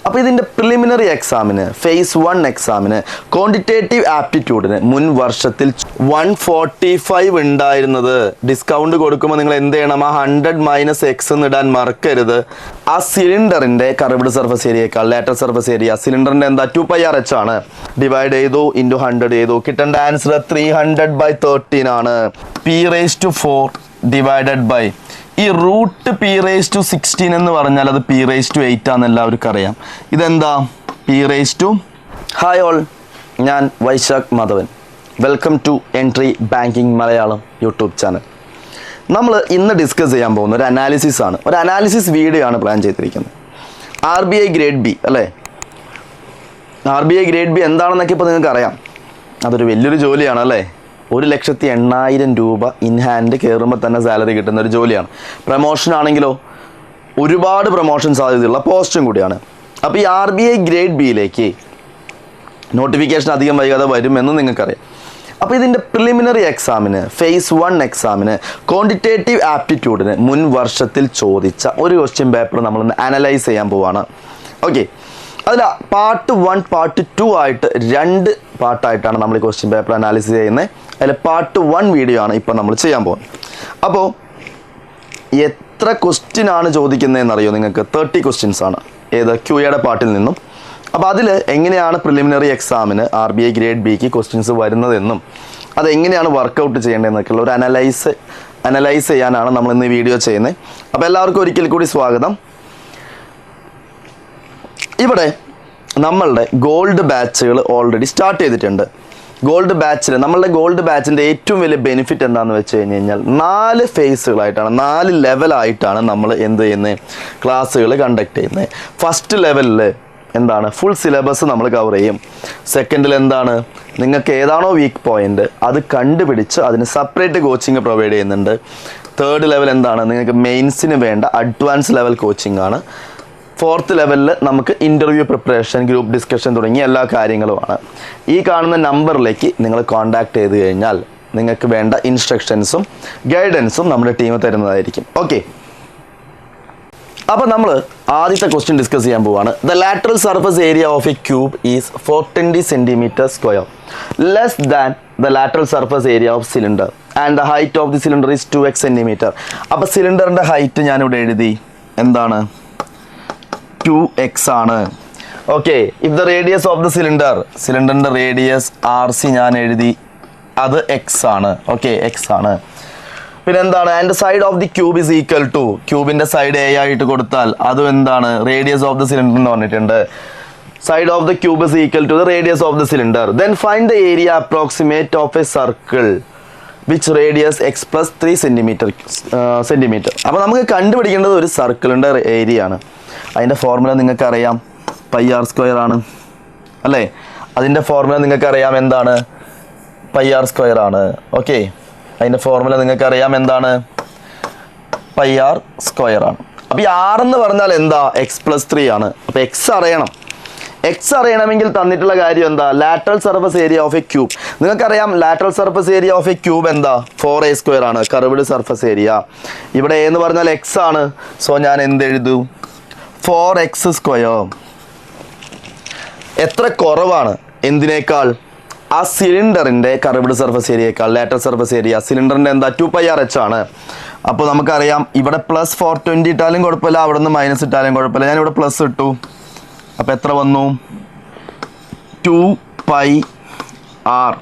അപ്പോൾ ഇതിൻ്റെ പ്രിലിമിനറി എക്സാമിന് ഫേസ് 1 എക്സാമിന് ക്വാണ്ടിറ്റേറ്റീവ് ആപ്റ്റിറ്റ്യൂഡിന് മുൻ വർഷത്തിൽ 145 ഉണ്ടായിരുന്നത്. ഡിസ്കൗണ്ട് കൊടുക്കുമ്പോൾ നിങ്ങൾ എന്ത് ചെയ്യണം? ആ 100 - x എന്ന് ഇടാൻ മറക്കരുത്. ആ സിലിണ്ടറിൻ്റെ കർവ്ഡ് സർഫസ് ഏരിയയേക്കാൾ ലാറ്ററൽ സർഫസ് ഏരിയ സിലിണ്ടറിൻ്റെ എന്താ 2πrh ആണ്. ഡിവൈഡ് ചെയ്തു ഇൻറ്റു 100 ചെയ്തു. കിട്ടേണ്ട ആൻസർ 300/13 ആണ്. p⁴ ഡിവൈഡഡ് ബൈ ഈ റൂട്ട് p⁻16 എന്ന് പറഞ്ഞാൽ അത് p⁸8 ആണെന്ന് എല്ലാവർക്കും അറിയാം. ഇതെന്താ p⁻. ഹായ് ഓൾ, ഞാൻ Vaishakh Madhavan. Welcome to entri banking Malayalam YouTube channel. നമ്മൾ ഇന്ന് ഡിസ്കസ് ചെയ്യാൻ പോകുന്ന ഒരു അനാലിസിസ് ആണ്. ഒരു അനാലിസിസ് വീഡിയോ ആണ് പ്ലാൻ ചെയ്തിരിക്കുന്നത്. RBI ഗ്രേഡ് ബി അല്ലേ? RBI ഗ്രേഡ് ബി എന്താണെന്നൊക്കെ ഇപ്പോൾ നിങ്ങൾക്ക് അറിയാം. അതൊരു വലിയൊരു ജോലിയാണ് അല്ലേ? 1,80,000 രൂപ ഇൻ ഹാൻഡ് കയറുമ്പോൾ തന്നെ സാലറി കിട്ടുന്ന ഒരു ജോലിയാണ്. പ്രൊമോഷൻ ആണെങ്കിലോ ഒരുപാട് പ്രൊമോഷൻ സാധ്യതയുള്ള പോസ്റ്റും കൂടിയാണ്. അപ്പോൾ ഈ RBI ഗ്രേഡ് ബിയിലേക്ക് നോട്ടിഫിക്കേഷൻ അധികം വൈകാതെ വരുമെന്ന് നിങ്ങൾക്കറിയാം. അപ്പോൾ ഇതിൻ്റെ പ്രിലിമിനറി എക്സാമിന് ഫേസ് 1 എക്സാമിന് ക്വാണ്ടിറ്റേറ്റീവ് ആപ്റ്റിറ്റ്യൂഡിന് മുൻ വർഷത്തിൽ ചോദിച്ച ഒരു ക്വസ്റ്റ്യൻ പേപ്പർ നമ്മളൊന്ന് അനലൈസ് ചെയ്യാൻ പോവാണ്. ഓക്കെ, അതിൽ പാർട്ട് 1 പാർട്ട് 2 ആയിട്ട് 2 പാർട്ടായിട്ടാണ് നമ്മൾ ഈ ക്വസ്റ്റ്യൻ പേപ്പർ അനാലിസിസ് ചെയ്യുന്നത്. അതിൽ പാർട്ട് 1 വീഡിയോ ആണ് ഇപ്പോൾ നമ്മൾ ചെയ്യാൻ പോകുന്നത്. അപ്പോൾ എത്ര ക്വസ്റ്റ്യൻ ആണ് ചോദിക്കുന്നതെന്ന് അറിയോ നിങ്ങൾക്ക്? 30 ക്വസ്റ്റ്യൻസ് ആണ്. ഏത് QAയുടെ പാർട്ടിൽ നിന്നും. അപ്പോൾ അതിൽ എങ്ങനെയാണ് പ്രിലിമിനറി എക്സാമിന് RBI ഗ്രേഡ് ബിക്ക് ക്വസ്റ്റ്യൻസ് വരുന്നതെന്നും അതെങ്ങനെയാണ് വർക്കൗട്ട് ചെയ്യേണ്ടതെന്നൊക്കെയുള്ള ഒരു അനലൈസ് ചെയ്യാനാണ് നമ്മൾ ഇന്ന് ഈ വീഡിയോ ചെയ്യുന്നത്. അപ്പോൾ എല്ലാവർക്കും ഒരിക്കൽ കൂടി സ്വാഗതം. ഇവിടെ നമ്മളുടെ ഗോൾഡ് ബാച്ചുകൾ ഓൾറെഡി സ്റ്റാർട്ട് ചെയ്തിട്ടുണ്ട്. നമ്മളുടെ ഗോൾഡ് ബാച്ചിൻ്റെ ഏറ്റവും വലിയ ബെനിഫിറ്റ് എന്താണെന്ന് വെച്ച് കഴിഞ്ഞാൽ 4 ഫേസുകളായിട്ടാണ്, 4 ലെവലായിട്ടാണ് നമ്മൾ എന്ത് ചെയ്യുന്നത്? ക്ലാസ്സുകൾ കണ്ടക്ട് ചെയ്യുന്നത്. ഫസ്റ്റ് ലെവലിൽ എന്താണ്? ഫുൾ സിലബസ് നമ്മൾ കവർ ചെയ്യും. സെക്കൻഡിൽ എന്താണ്? നിങ്ങൾക്ക് ഏതാണോ വീക്ക് പോയിൻ്റ് അത് കണ്ടുപിടിച്ച് അതിന് സെപ്പറേറ്റ് കോച്ചിങ് പ്രൊവൈഡ് ചെയ്യുന്നുണ്ട്. തേർഡ് ലെവൽ എന്താണ്? നിങ്ങൾക്ക് മെയിൻസിന് വേണ്ട അഡ്വാൻസ് ലെവൽ കോച്ചിങ് ആണ്. ഫോർത്ത് ലെവലിൽ നമുക്ക് ഇൻ്റർവ്യൂ പ്രിപ്പറേഷൻ, ഗ്രൂപ്പ് ഡിസ്കഷൻ തുടങ്ങിയ എല്ലാ കാര്യങ്ങളുമാണ്. ഈ കാണുന്ന നമ്പറിലേക്ക് നിങ്ങൾ കോൺടാക്ട് ചെയ്ത് കഴിഞ്ഞാൽ നിങ്ങൾക്ക് വേണ്ട ഇൻസ്ട്രക്ഷൻസും ഗൈഡൻസും നമ്മുടെ ടീം തരുന്നതായിരിക്കും. ഓക്കെ, അപ്പോൾ നമ്മൾ ആദ്യത്തെ ക്വസ്റ്റ്യൻ ഡിസ്കസ് ചെയ്യാൻ പോവുകയാണ്. The lateral surface area of a cube is 420 cm² less than the lateral surface area of cylinder and the height of the cylinder is 2x cm. അപ്പോൾ സിലിണ്ടറിൻ്റെ ഹൈറ്റ് ഞാനിവിടെ എഴുതി. എന്താണ്? 2x ആണ്. Okay, if the radius of the സിലിണ്ടറിൻ്റെ radius RC ഞാൻ എഴുതി, അത് x ആണ്. ഓക്കെ, x ആണ്. പിന്നെ എന്താണ്? And side of the cube is equal to, ക്യൂബിൻ്റെ സൈഡ് A ആയിട്ട് കൊടുത്താൽ അതും എന്താണ്? റേഡിയസ് ഓഫ് ദ സിലിണ്ടർ എന്ന് പറഞ്ഞിട്ടുണ്ട്. Side of the cube is equal to the radius of the cylinder. Then find the area approximate of a circle which radius x + 3 centimetre. അപ്പോൾ നമുക്ക് കണ്ടുപിടിക്കേണ്ടത് ഒരു സർക്കിളിൻ്റെ ഏരിയ ആണ്. അതിൻ്റെ ഫോർമുല നിങ്ങൾക്കറിയാം, πr² ആണ് അല്ലേ? അതിൻ്റെ ഫോർമുല നിങ്ങൾക്കറിയാം എന്താണ്? πr² ആണ്. ഓക്കെ, അതിൻ്റെ ഫോർമുല നിങ്ങൾക്കറിയാം എന്താണ്? πr² ആണ്. അപ്പോൾ ഈ r എന്ന് പറഞ്ഞാൽ എന്താ? x + 3 ആണ്. അപ്പോൾ x അറിയണമെങ്കിൽ തന്നിട്ടുള്ള കാര്യം എന്താ? Lateral surface area of a cube. നിങ്ങൾക്കറിയാം lateral surface area of a cube എന്താ? 4a² ആണ്, കർവ്ഡ് സർഫസ് ഏരിയ. ഇവിടെ a എന്ന് പറഞ്ഞാൽ x ആണ്. സോ ഞാൻ എന്തെഴുതു? 4x². എത്ര കുറവാണ്? എന്തിനേക്കാൾ? ആ സിലിണ്ടറിൻ്റെ കർവ്ഡ് സർഫസ് ഏരിയയേക്കാൾ. ലാറ്ററൽ സർഫസ് ഏരിയ സിലിണ്ടറിൻ്റെ എന്താ? 2πrh ആണ്. അപ്പോൾ നമുക്കറിയാം ഇവിടെ +420 ഇട്ടാലും കുഴപ്പമില്ല, അവിടെ നിന്ന് മൈനസ് ഇട്ടാലും കുഴപ്പമില്ല. ഞാനിവിടെ പ്ലസ് ഇട്ടു. അപ്പോൾ എത്ര വന്നു? 2πr.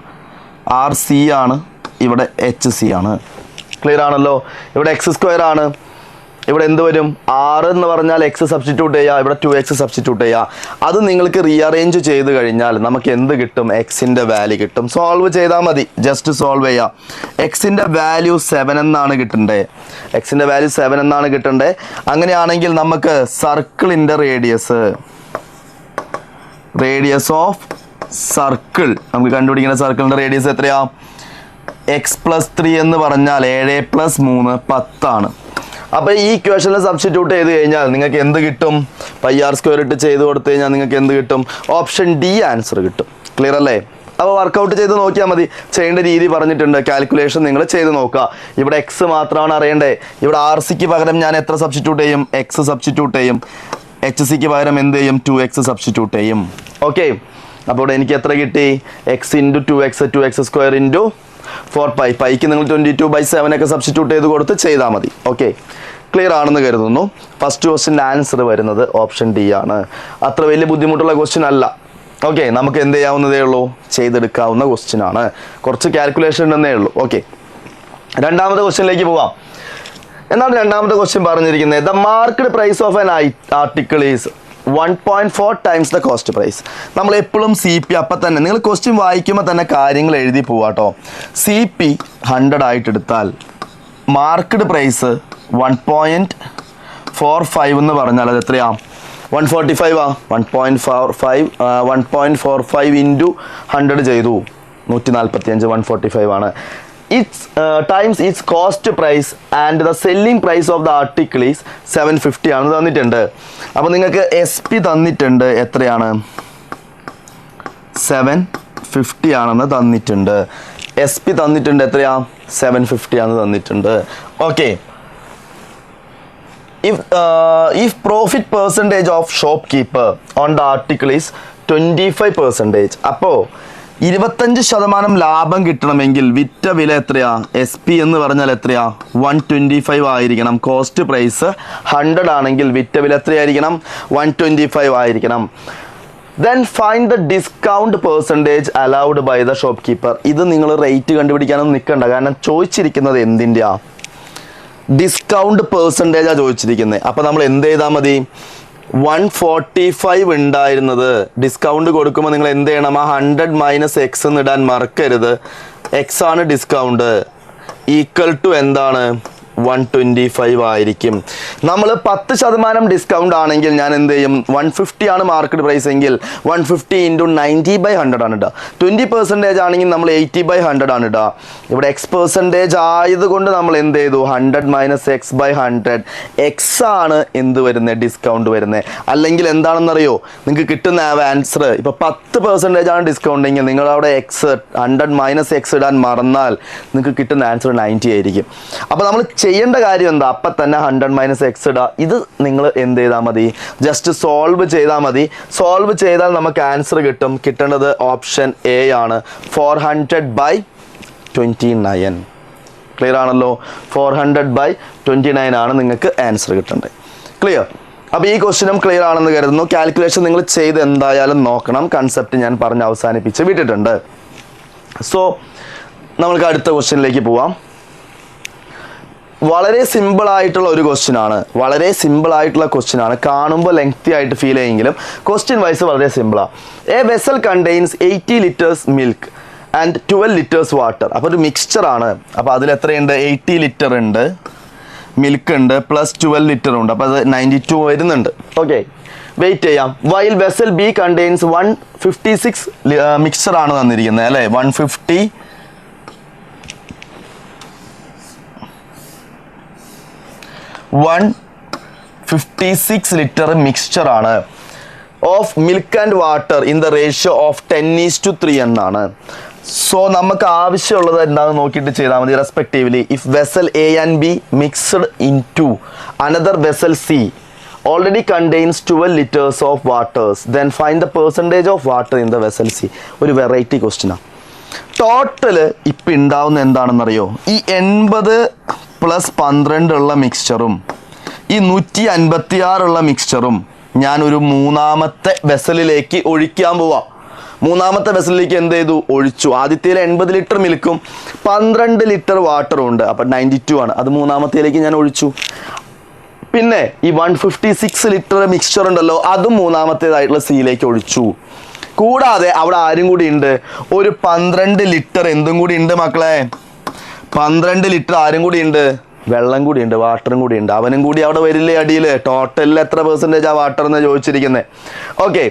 RC ആണ്, ഇവിടെ HC ആണ്. ക്ലിയർ ആണല്ലോ? ഇവിടെ x² ആണ്. ഇവിടെ എന്ത് വരും? 6 എന്ന് പറഞ്ഞാൽ x സബ്സ്റ്റിറ്റ്യൂട്ട് ചെയ്യുക, ഇവിടെ 2x സബ്സ്റ്റിറ്റ്യൂട്ട് ചെയ്യുക. അത് നിങ്ങൾക്ക് റീഅറേഞ്ച് ചെയ്ത് കഴിഞ്ഞാൽ നമുക്ക് എന്ത് കിട്ടും? എക്സിൻ്റെ വാല്യൂ കിട്ടും. സോൾവ് ചെയ്താൽ മതി, ജസ്റ്റ് സോൾവ് ചെയ്യുക. എക്സിൻ്റെ വാല്യൂ 7 എന്നാണ് കിട്ടേണ്ടത്. അങ്ങനെയാണെങ്കിൽ നമുക്ക് സർക്കിളിൻ്റെ റേഡിയസ് ഓഫ് സർക്കിൾ നമുക്ക് കണ്ടുപിടിക്കുന്ന സർക്കിളിൻ്റെ റേഡിയസ് എത്രയാ? x + 3 എന്ന് പറഞ്ഞാൽ 7 + 3 10 ആണ്. അപ്പോൾ ഈ ഇക്വേഷനിൽ സബ്സ്റ്റിറ്റ്യൂട്ട് ചെയ്ത് കഴിഞ്ഞാൽ നിങ്ങൾക്ക് എന്ത് കിട്ടും? πr² ഇട്ട് ചെയ്ത് കൊടുത്തു കഴിഞ്ഞാൽ നിങ്ങൾക്ക് എന്ത് കിട്ടും? ഓപ്ഷൻ ഡി ആൻസർ കിട്ടും. ക്ലിയർ അല്ലേ? അപ്പോൾ വർക്കൗട്ട് ചെയ്ത് നോക്കിയാൽ മതി. ചെയ്യേണ്ട രീതി പറഞ്ഞിട്ടുണ്ട്, കാൽക്കുലേഷൻ നിങ്ങൾ ചെയ്ത് നോക്കുക. ഇവിടെ x മാത്രമാണ് അറിയേണ്ടത്. ഇവിടെ RCക്ക് പകരം ഞാൻ എത്ര സബ്സ്റ്റിറ്റ്യൂട്ട് ചെയ്യും? x സബ്സ്റ്റിറ്റ്യൂട്ട് ചെയ്യും. എച്ച് സിക്ക് പകരം എന്ത് ചെയ്യും 2x സബ്സ്റ്റിറ്റ്യൂട്ട് ചെയ്യും. ഓക്കെ, അപ്പോൾ ഇവിടെ എനിക്ക് എത്ര കിട്ടി? X into 2x square into 4π. പൈക്ക് നിങ്ങൾ 22/7 ഒക്കെ സബ്സ്റ്റിറ്റ്യൂട്ട് ചെയ്ത് കൊടുത്ത് ചെയ്താൽ മതി. ഓക്കെ, ക്ലിയർ ആണെന്ന് കരുതുന്നു. ഫസ്റ്റ് ക്വസ്റ്റിൻ്റെ ആൻസർ വരുന്നത് ഓപ്ഷൻ ഡി ആണ്. അത്ര വലിയ ബുദ്ധിമുട്ടുള്ള ക്വസ്റ്റ്യൻ അല്ല. ഓക്കെ, നമുക്ക് എന്ത് ചെയ്യാവുന്നതേ ഉള്ളൂ, ചെയ്തെടുക്കാവുന്ന ക്വസ്റ്റ്യൻ ആണ്. കുറച്ച് കാൽക്കുലേഷൻ ഉണ്ടെന്നേ ഉള്ളൂ. ഓക്കെ, രണ്ടാമത്തെ ക്വസ്റ്റ്യനിലേക്ക് പോവാം. എന്നാൽ രണ്ടാമത്തെ ക്വസ്റ്റ്യൻ പറഞ്ഞിരിക്കുന്നത് the market price of an article is 1.4 times the cost price. നമ്മൾ എപ്പോഴും സി പി അപ്പം തന്നെ നിങ്ങൾ ക്വസ്റ്റ്യൻ വായിക്കുമ്പോൾ തന്നെ കാര്യങ്ങൾ എഴുതി പോവാട്ടോ. സി പി 100 ആയിട്ട് എടുത്താൽ മാർക്കറ്റ് പ്രൈസ് 1.45 എന്ന് പറഞ്ഞാൽ അത് എത്രയാ? 145 ആ. 1.45 ഇൻറ്റു 100 ചെയ്തു 145. 145 ആണ്. Its times its cost price and the selling price of the article is 750 ആണെന്ന് തന്നിട്ടുണ്ട്. അപ്പോൾ നിങ്ങൾക്ക് എസ് പി തന്നിട്ടുണ്ട് എത്രയാണ്? 750 ആണെന്ന് തന്നിട്ടുണ്ട്. എസ് പി തന്നിട്ടുണ്ട് എത്രയാ? 750 ആണെന്ന് തന്നിട്ടുണ്ട്. Okay, if profit percentage of shopkeeper on the article is 25%, അപ്പോൾ 25% ലാഭം കിട്ടണമെങ്കിൽ വിറ്റ വില എത്രയാ? എസ് പി എന്ന് പറഞ്ഞാൽ എത്രയാ? 125 ആയിരിക്കണം. കോസ്റ്റ് പ്രൈസ് 100 ആണെങ്കിൽ വിറ്റ വില എത്രയായിരിക്കണം? 125 ആയിരിക്കണം. Then find the discount percentage allowed by the shopkeeper. ഇത് നിങ്ങൾ റേറ്റ് കണ്ടുപിടിക്കാനൊന്നും നിൽക്കണ്ട, കാരണം ചോദിച്ചിരിക്കുന്നത് എന്തിൻ്റെയാ? ഡിസ്കൗണ്ട് പെർസെൻറ്റേജാണ് ചോദിച്ചിരിക്കുന്നത്. അപ്പോൾ നമ്മൾ എന്ത് ചെയ്താൽ മതി? 145 ഉണ്ടായിരുന്നത് ഡിസ്കൗണ്ട് കൊടുക്കുമ്പോൾ നിങ്ങൾ എന്ത് ചെയ്യണം? ആ 100 - x എന്ന് ഇടാൻ മറക്കരുത്. എക്സ് ആണ് ഡിസ്കൗണ്ട്. ഈക്വൽ ടു എന്താണ്? 125 ആയിരിക്കും. നമ്മൾ 10% ഡിസ്കൗണ്ട് ആണെങ്കിൽ ഞാൻ എന്ത് ചെയ്യും? 150 ആണ് മാർക്കറ്റ് പ്രൈസ് എങ്കിൽ 150 ഇൻറ്റു 90/100 ആണ് ഇടുക. 20% ആണെങ്കിൽ നമ്മൾ 80/100 ആണ് ഇടുക. ഇവിടെ x% ആയതുകൊണ്ട് നമ്മൾ എന്ത് ചെയ്തു? 100 - x/100. എക്സ് ആണ് എന്ത് വരുന്നത്? ഡിസ്കൗണ്ട് വരുന്നത്. അല്ലെങ്കിൽ എന്താണെന്നറിയോ, നിങ്ങൾക്ക് കിട്ടുന്ന ആൻസർ ഇപ്പോൾ 10% ആണ് ഡിസ്കൗണ്ട് എങ്കിൽ നിങ്ങൾ അവിടെ എക്സ് 100 - x ഇടാൻ മറന്നാൽ നിങ്ങൾക്ക് കിട്ടുന്ന ആൻസർ 90 ആയിരിക്കും. അപ്പോൾ നമ്മൾ ചെയ്യേണ്ട കാര്യം എന്താ? അപ്പം തന്നെ 100 - x ഇടുക. ഇത് നിങ്ങൾ എന്ത് ചെയ്താൽ മതി? ജസ്റ്റ് സോൾവ് ചെയ്താൽ മതി. സോൾവ് ചെയ്താൽ നമുക്ക് ആൻസർ കിട്ടും. കിട്ടേണ്ടത് ഓപ്ഷൻ എ ആണ്, 400/29. ക്ലിയർ ആണല്ലോ? 400/29 ആണ് നിങ്ങൾക്ക് ആൻസർ കിട്ടേണ്ടത്. ക്ലിയർ? അപ്പോൾ ഈ ക്വസ്റ്റ്യനും ക്ലിയർ ആണെന്ന് കരുതുന്നു. കാൽക്കുലേഷൻ നിങ്ങൾ ചെയ്ത് എന്തായാലും നോക്കണം. കൺസെപ്റ്റ് ഞാൻ പറഞ്ഞ് അവസാനിപ്പിച്ച് വിട്ടിട്ടുണ്ട്. സോ നമുക്ക് അടുത്ത ക്വസ്റ്റ്യനിലേക്ക് പോവാം. വളരെ സിമ്പിൾ ആയിട്ടുള്ള ഒരു ക്വസ്റ്റ്യൻ ആണ്. വളരെ സിമ്പിൾ ആയിട്ടുള്ള ക്വസ്റ്റ്യൻ ആണ്. കാണുമ്പോൾ ലെങ്തി ആയിട്ട് ഫീൽ ചെയ്യെങ്കിലും ക്വസ്റ്റ്യൻ വൈസ് വളരെ സിമ്പിളാണ്. A vessel contains 80 litres milk and 12 litres water. അപ്പോൾ ഒരു മിക്സ്ചർ ആണ്. അപ്പോൾ അതിൽ എത്രയുണ്ട്? 80 ലിറ്റർ ഉണ്ട്, മിൽക്ക് ഉണ്ട്, പ്ലസ് 12 ലിറ്റർ ഉണ്ട്. അപ്പോൾ അത് 92 വരുന്നുണ്ട്. ഓക്കെ, വെയിറ്റ് ചെയ്യാം. While vessel B contains 156 mixture ആണ് തന്നിരിക്കുന്നത് അല്ലേ? 156 ലിറ്റർ മിക്സ്ചർ ആണ് of milk and water in the ratio of 10:3 എന്നാണ്. സോ നമുക്ക് ആവശ്യമുള്ളത് എന്താണെന്ന് നോക്കിയിട്ട് ചെയ്താൽ മതി. Respectively if vessel A and B mixed in to another vessel C already contains 12 liters of waters, then find the percentage of water in the vessel C. ഒരു variety question ആണ്. Total ഇപ്പം ഉണ്ടാവുന്ന എന്താണെന്നറിയോ? ഈ 80 + 12 ഉള്ള മിക്സ്ചറും ഈ 156 ഉള്ള മിക്സ്ചറും ഞാൻ ഒരു മൂന്നാമത്തെ വെസലിലേക്ക് ഒഴിക്കാൻ പോവാം. മൂന്നാമത്തെ വെസലിലേക്ക് എന്ത് ചെയ്തു? ഒഴിച്ചു. ആദ്യത്തേൽ 80 ലിറ്റർ മിൽക്കും 12 ലിറ്റർ വാട്ടറും ഉണ്ട്. അപ്പം 92 ആണ്. അത് മൂന്നാമത്തേലേക്ക് ഞാൻ ഒഴിച്ചു. പിന്നെ ഈ 156 ലിറ്റർ മിക്സ്ചർ ഉണ്ടല്ലോ, അതും മൂന്നാമത്തേതായിട്ടുള്ള സിയിലേക്ക് ഒഴിച്ചു. കൂടാതെ അവിടെ ആരും കൂടി ഉണ്ട്? ഒരു 12 ലിറ്റർ എന്തും കൂടി ഉണ്ട് മക്കളെ. 12 ലിറ്റർ ആരും കൂടി ഉണ്ട്? വെള്ളം കൂടി ഉണ്ട്, വാട്ടറും കൂടി ഉണ്ട്. അവനും കൂടി അവിടെ വരില്ലേ അടിയിൽ? ടോട്ടലിൽ എത്ര പെർസെൻറ്റേജ് ആ വാട്ടർ എന്ന് ചോദിച്ചിരിക്കുന്നത്. ഓക്കെ,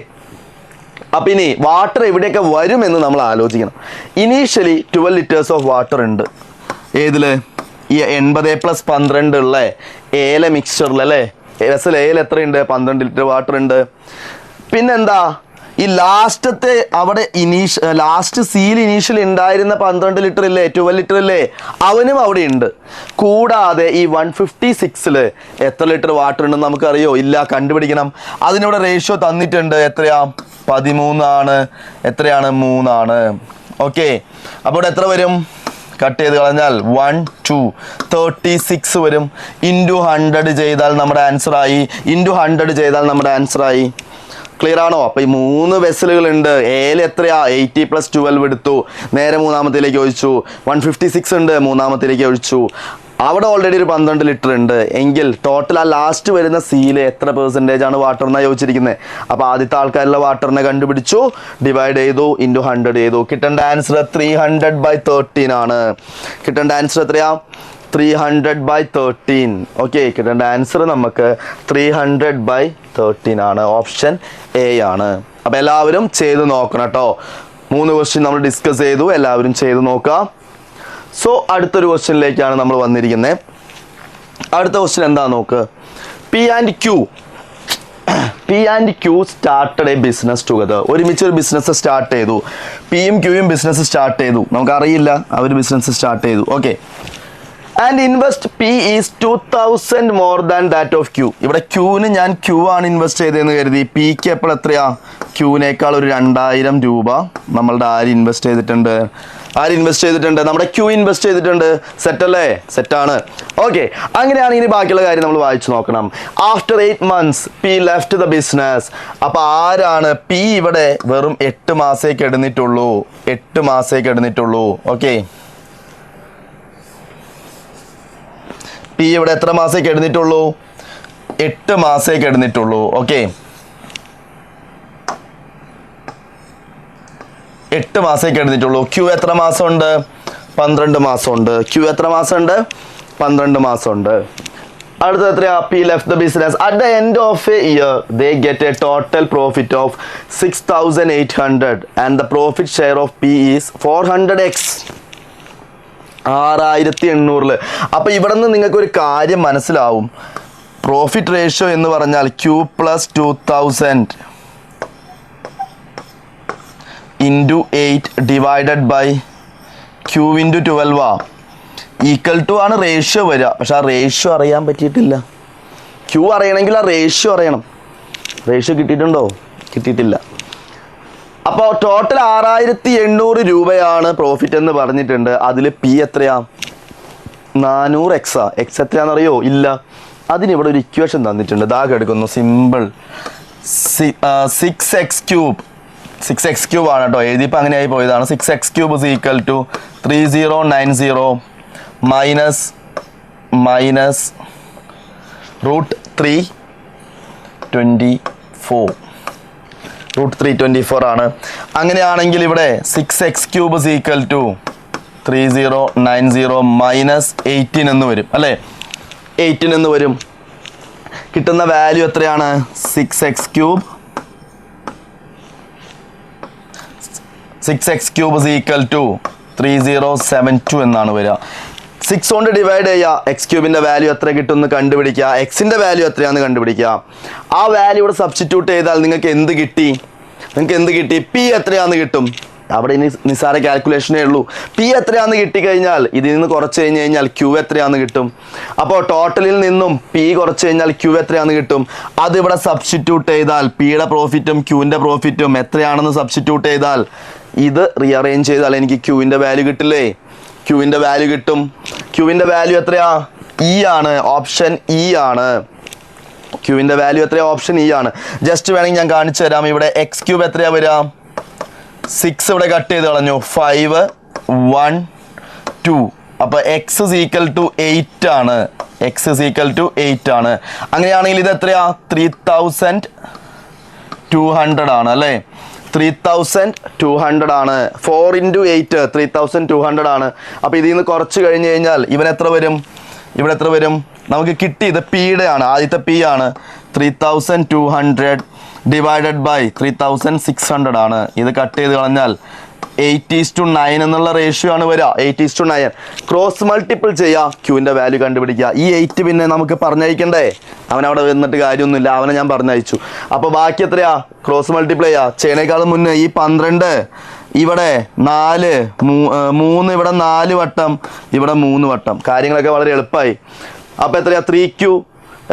അപ്പം ഇനി വാട്ടർ എവിടെയൊക്കെ വരുമെന്ന് നമ്മൾ ആലോചിക്കണം. ഇനീഷ്യലി 12 ലിറ്റേഴ്സ് ഓഫ് വാട്ടർ ഉണ്ട്. ഏതിൽ? ഈ 80 + 12 ഉള്ള ഏല മിക്സ്ചറിൽ അല്ലേ? വെസൽ എയിൽ എത്രയുണ്ട്? 12 ലിറ്റർ വാട്ടർ ഉണ്ട്. പിന്നെന്താ? ഈ ലാസ്റ്റത്തെ അവിടെ ലാസ്റ്റ് സീൽ ഇനീഷ്യൽ ഉണ്ടായിരുന്ന 12 ലിറ്റർ ഇല്ലേ, 12 ലിറ്റർ ഇല്ലേ, അവനും അവിടെ ഉണ്ട്. കൂടാതെ ഈ 156 എത്ര ലിറ്റർ വാട്ടർ ഉണ്ടെന്ന് നമുക്കറിയോ? ഇല്ല, കണ്ടുപിടിക്കണം. അതിനിവിടെ റേഷ്യോ തന്നിട്ടുണ്ട്. എത്രയാ? 13 ആണ്. എത്രയാണ്? 3 ആണ്. ഓക്കെ, അപ്പോൾ എത്ര വരും? കട്ട് ചെയ്ത് കളഞ്ഞാൽ 1 2 36 വരും. ഇൻറ്റു 100 ചെയ്താൽ നമ്മുടെ ആൻസർ ആയി. ഇൻറ്റു 100 ചെയ്താൽ നമ്മുടെ ആൻസർ ആയി. ക്ലിയർ ആണോ? അപ്പോൾ ഈ 3 വെസലുകൾ ഉണ്ട്. എയിൽ എത്രയാ? 80 + 12 എടുത്തു, നേരെ മൂന്നാമത്തേലേക്ക് ഒഴിച്ചു. 156 ഉണ്ട്, മൂന്നാമത്തേലേക്ക് ഒഴിച്ചു. അവിടെ ഓൾറെഡി ഒരു 12 ലിറ്റർ ഉണ്ട്. എങ്കിൽ ടോട്ടൽ ആ ലാസ്റ്റ് വരുന്ന സീല് എത്ര % ആണ് വാട്ടർ എന്നാണ് ചോദിച്ചിരിക്കുന്നത്. അപ്പോൾ ആദ്യത്തെ ആൾക്കാരുള്ള വാട്ടറിനെ കണ്ടുപിടിച്ചു, ഡിവൈഡ് ചെയ്തു, ഇൻറ്റു 100 ചെയ്തു. കിട്ടേണ്ട ആൻസർ 300/13 ആണ്. കിട്ടേണ്ട ആൻസർ എത്രയാ? 300/13. ഓക്കെ, കിട്ടേണ്ട ആൻസർ നമുക്ക് 300/13 ആണ്. ഓപ്ഷൻ എ ആണ്. അപ്പോൾ എല്ലാവരും ചെയ്ത് നോക്കണം കേട്ടോ. 3 ക്വസ്റ്റ്യൻ നമ്മൾ ഡിസ്കസ് ചെയ്തു, എല്ലാവരും ചെയ്ത് നോക്കാം. സോ അടുത്തൊരു ക്വസ്റ്റ്യനിലേക്കാണ് നമ്മൾ വന്നിരിക്കുന്നത്. അടുത്ത ക്വസ്റ്റ്യൻ എന്താ നോക്ക്. P and Q started a business together. ഒരുമിച്ച് ഒരു ബിസിനസ് സ്റ്റാർട്ട് ചെയ്തു. പിയും ക്യൂയും ബിസിനസ് സ്റ്റാർട്ട് ചെയ്തു. നമുക്കറിയില്ല, അവർ ബിസിനസ് സ്റ്റാർട്ട് ചെയ്തു. Okay, and invest P is 2000 more than that of Q. ഇവിടെ ക്യൂവിന് ഞാൻ ക്യൂ ആണ് ഇൻവെസ്റ്റ് ചെയ്തതെന്ന് കരുതി. പിക്ക് എപ്പോൾ എത്രയാ? ക്യൂവിനേക്കാൾ ഒരു 2000 രൂപ നമ്മളുടെ ആര് ഇൻവെസ്റ്റ് ചെയ്തിട്ടുണ്ട്? നമ്മുടെ ക്യൂ ഇൻവെസ്റ്റ് ചെയ്തിട്ടുണ്ട്. സെറ്റ് അല്ലേ? സെറ്റാണ്. ഓക്കെ, അങ്ങനെയാണെങ്കിൽ ബാക്കിയുള്ള കാര്യം നമ്മൾ വായിച്ചു നോക്കണം. After 8 months P left the business. അപ്പോൾ ആരാണ്? പി ഇവിടെ വെറും 8 മാസേ കിടന്നിട്ടുള്ളൂ. 8 മാസേ കിടന്നിട്ടുള്ളൂ. ഓക്കെ, പി ഇവിടെ എത്ര മാസേ കിടന്നിട്ടുള്ളൂ? 8 മാസേ കിടന്നിട്ടുള്ളൂ. ഓക്കെ, 8 മാസേ കിടന്നിട്ടുള്ളൂ. ക്യൂ എത്ര മാസമുണ്ട്? 12 മാസമുണ്ട്. ക്യൂ എത്ര മാസമുണ്ട്? 12 മാസമുണ്ട്. അടുത്ത എത്രയാ? P left the business. At the end of A year they get A total profit of 6800 and the profit share of P is 400x. 6800. അപ്പോൾ ഇവിടെ നിന്ന് നിങ്ങൾക്കൊരു കാര്യം മനസ്സിലാവും. പ്രോഫിറ്റ് റേഷ്യോ എന്ന് പറഞ്ഞാൽ Q plus 2000 into 8 divided by Q into 12 equal to ആണ് ratio വരിക. പക്ഷെ ആ റേഷ്യോ അറിയാൻ പറ്റിയിട്ടില്ല. ക്യൂ അറിയണമെങ്കിൽ ആ റേഷ്യോ അറിയണം. റേഷ്യോ കിട്ടിയിട്ടുണ്ടോ? കിട്ടിയിട്ടില്ല. അപ്പോൾ ടോട്ടൽ 6800 രൂപയാണ് പ്രോഫിറ്റ് എന്ന് പറഞ്ഞിട്ടുണ്ട്. അതിൽ പി എത്രയാ? 400x. എക്സ് എത്രയാണെന്നറിയോ? ഇല്ല. അതിനിവിടെ ഒരു ഇക്വേഷൻ തന്നിട്ടുണ്ട്. ദാ എടുക്കുന്നു, സിമ്പിൾ. 6x³ ആണ് കേട്ടോ. എഴുതിയപ്പോൾ അങ്ങനെയായി പോയതാണ്. 6x³ is equal to 3090 minus √324 ആണ്. അങ്ങനെയാണെങ്കിൽ ഇവിടെ 6x³ is equal to 3090 minus 18 എന്ന് വരും അല്ലേ? 18 എന്ന് വരും. കിട്ടുന്ന വാല്യൂ എത്രയാണ്? 6x³ is equal to 3072 എന്നാണ് വരിക. 6 കൊണ്ട് ഡിവൈഡ് ചെയ്യുക. x³ വാല്യൂ എത്ര കിട്ടുമെന്ന് കണ്ടുപിടിക്കുക. എക്സിൻ്റെ വാല്യൂ എത്രയാണെന്ന് കണ്ടുപിടിക്കുക. ആ വാല്യൂ ഇവിടെ സബ്സ്റ്റിറ്റ്യൂട്ട് ചെയ്താൽ നിങ്ങൾക്ക് എന്ത് കിട്ടി? പി എത്രയാണെന്ന് കിട്ടും. അവിടെ ഇനി നിസ്സാര കാൽക്കുലേഷനേ ഉള്ളൂ. പി എത്രയാണെന്ന് കിട്ടിക്കഴിഞ്ഞാൽ ഇതിൽ നിന്ന് കുറച്ച് കഴിഞ്ഞ് കഴിഞ്ഞാൽ ക്യൂ എത്രയാണെന്ന് കിട്ടും. അപ്പോൾ ടോട്ടലിൽ നിന്നും പി കുറച്ച് കഴിഞ്ഞാൽ ക്യൂ എത്രയാണെന്ന് കിട്ടും. അതിവിടെ സബ്സ്റ്റിറ്റ്യൂട്ട് ചെയ്താൽ പിയുടെ പ്രോഫിറ്റും ക്യൂവിൻ്റെ പ്രോഫിറ്റും എത്രയാണെന്ന് സബ്സ്റ്റിറ്റ്യൂട്ട് ചെയ്താൽ ഇത് റീഅറേഞ്ച് ചെയ്താൽ എനിക്ക് ക്യൂവിൻ്റെ വാല്യൂ കിട്ടില്ലേ? ക്യൂവിൻ്റെ വാല്യൂ കിട്ടും. ക്യൂവിൻ്റെ വാല്യൂ എത്രയാ? ഇ ആണ്. ഓപ്ഷൻ ഇ ആണ്. ക്യൂവിൻ്റെ വാല്യൂ എത്രയാ? ഓപ്ഷൻ ഇ ആണ്. ജസ്റ്റ് വേണമെങ്കിൽ ഞാൻ കാണിച്ചു തരാം. ഇവിടെ x³ എത്രയാ വരിക? 6 ഇവിടെ കട്ട് ചെയ്ത് കളഞ്ഞു. 5 1 2. അപ്പോൾ x is equal to 8 ആണ്. അങ്ങനെയാണെങ്കിൽ ഇത് എത്രയാ? 3200 ആണ് അല്ലേ? 3200 ആണ്. 4 × 8 3200 ആണ്. അപ്പോൾ ഇതിൽ നിന്ന് കുറച്ച് കഴിഞ്ഞ് കഴിഞ്ഞാൽ ഇവിടെ എത്ര വരും? നമുക്ക് കിട്ടിയത് പിയുടെ ആണ്. ആദ്യത്തെ പി ആണ്. 3200 ഡിവൈഡഡ് ബൈ 3600 ആണ്. ഇത് കട്ട് ചെയ്ത് കളഞ്ഞാൽ 8:9 എന്നുള്ള റേഷ്യോ ആണ് വരിക. 8:9 ക്രോസ് മൾട്ടിപ്പിൾ ചെയ്യുക, ക്യൂവിൻ്റെ വാല്യൂ കണ്ടുപിടിക്കുക. ഈ 8 പിന്നെ നമുക്ക് പറഞ്ഞയക്കണ്ടേ, അവനവിടെ വന്നിട്ട് കാര്യമൊന്നുമില്ല, അവനെ ഞാൻ പറഞ്ഞയച്ചു. അപ്പോൾ ബാക്കി എത്രയാ ക്രോസ് മൾട്ടിപ്ലൈ ചെയ്യുക. ചെയ്യണേക്കാളും മുന്നേ ഈ 12 ഇവിടെ 4 3 ഇവിടെ 4 വട്ടം ഇവിടെ 3 വട്ടം, കാര്യങ്ങളൊക്കെ വളരെ എളുപ്പമായി. അപ്പോൾ എത്രയാ 3Q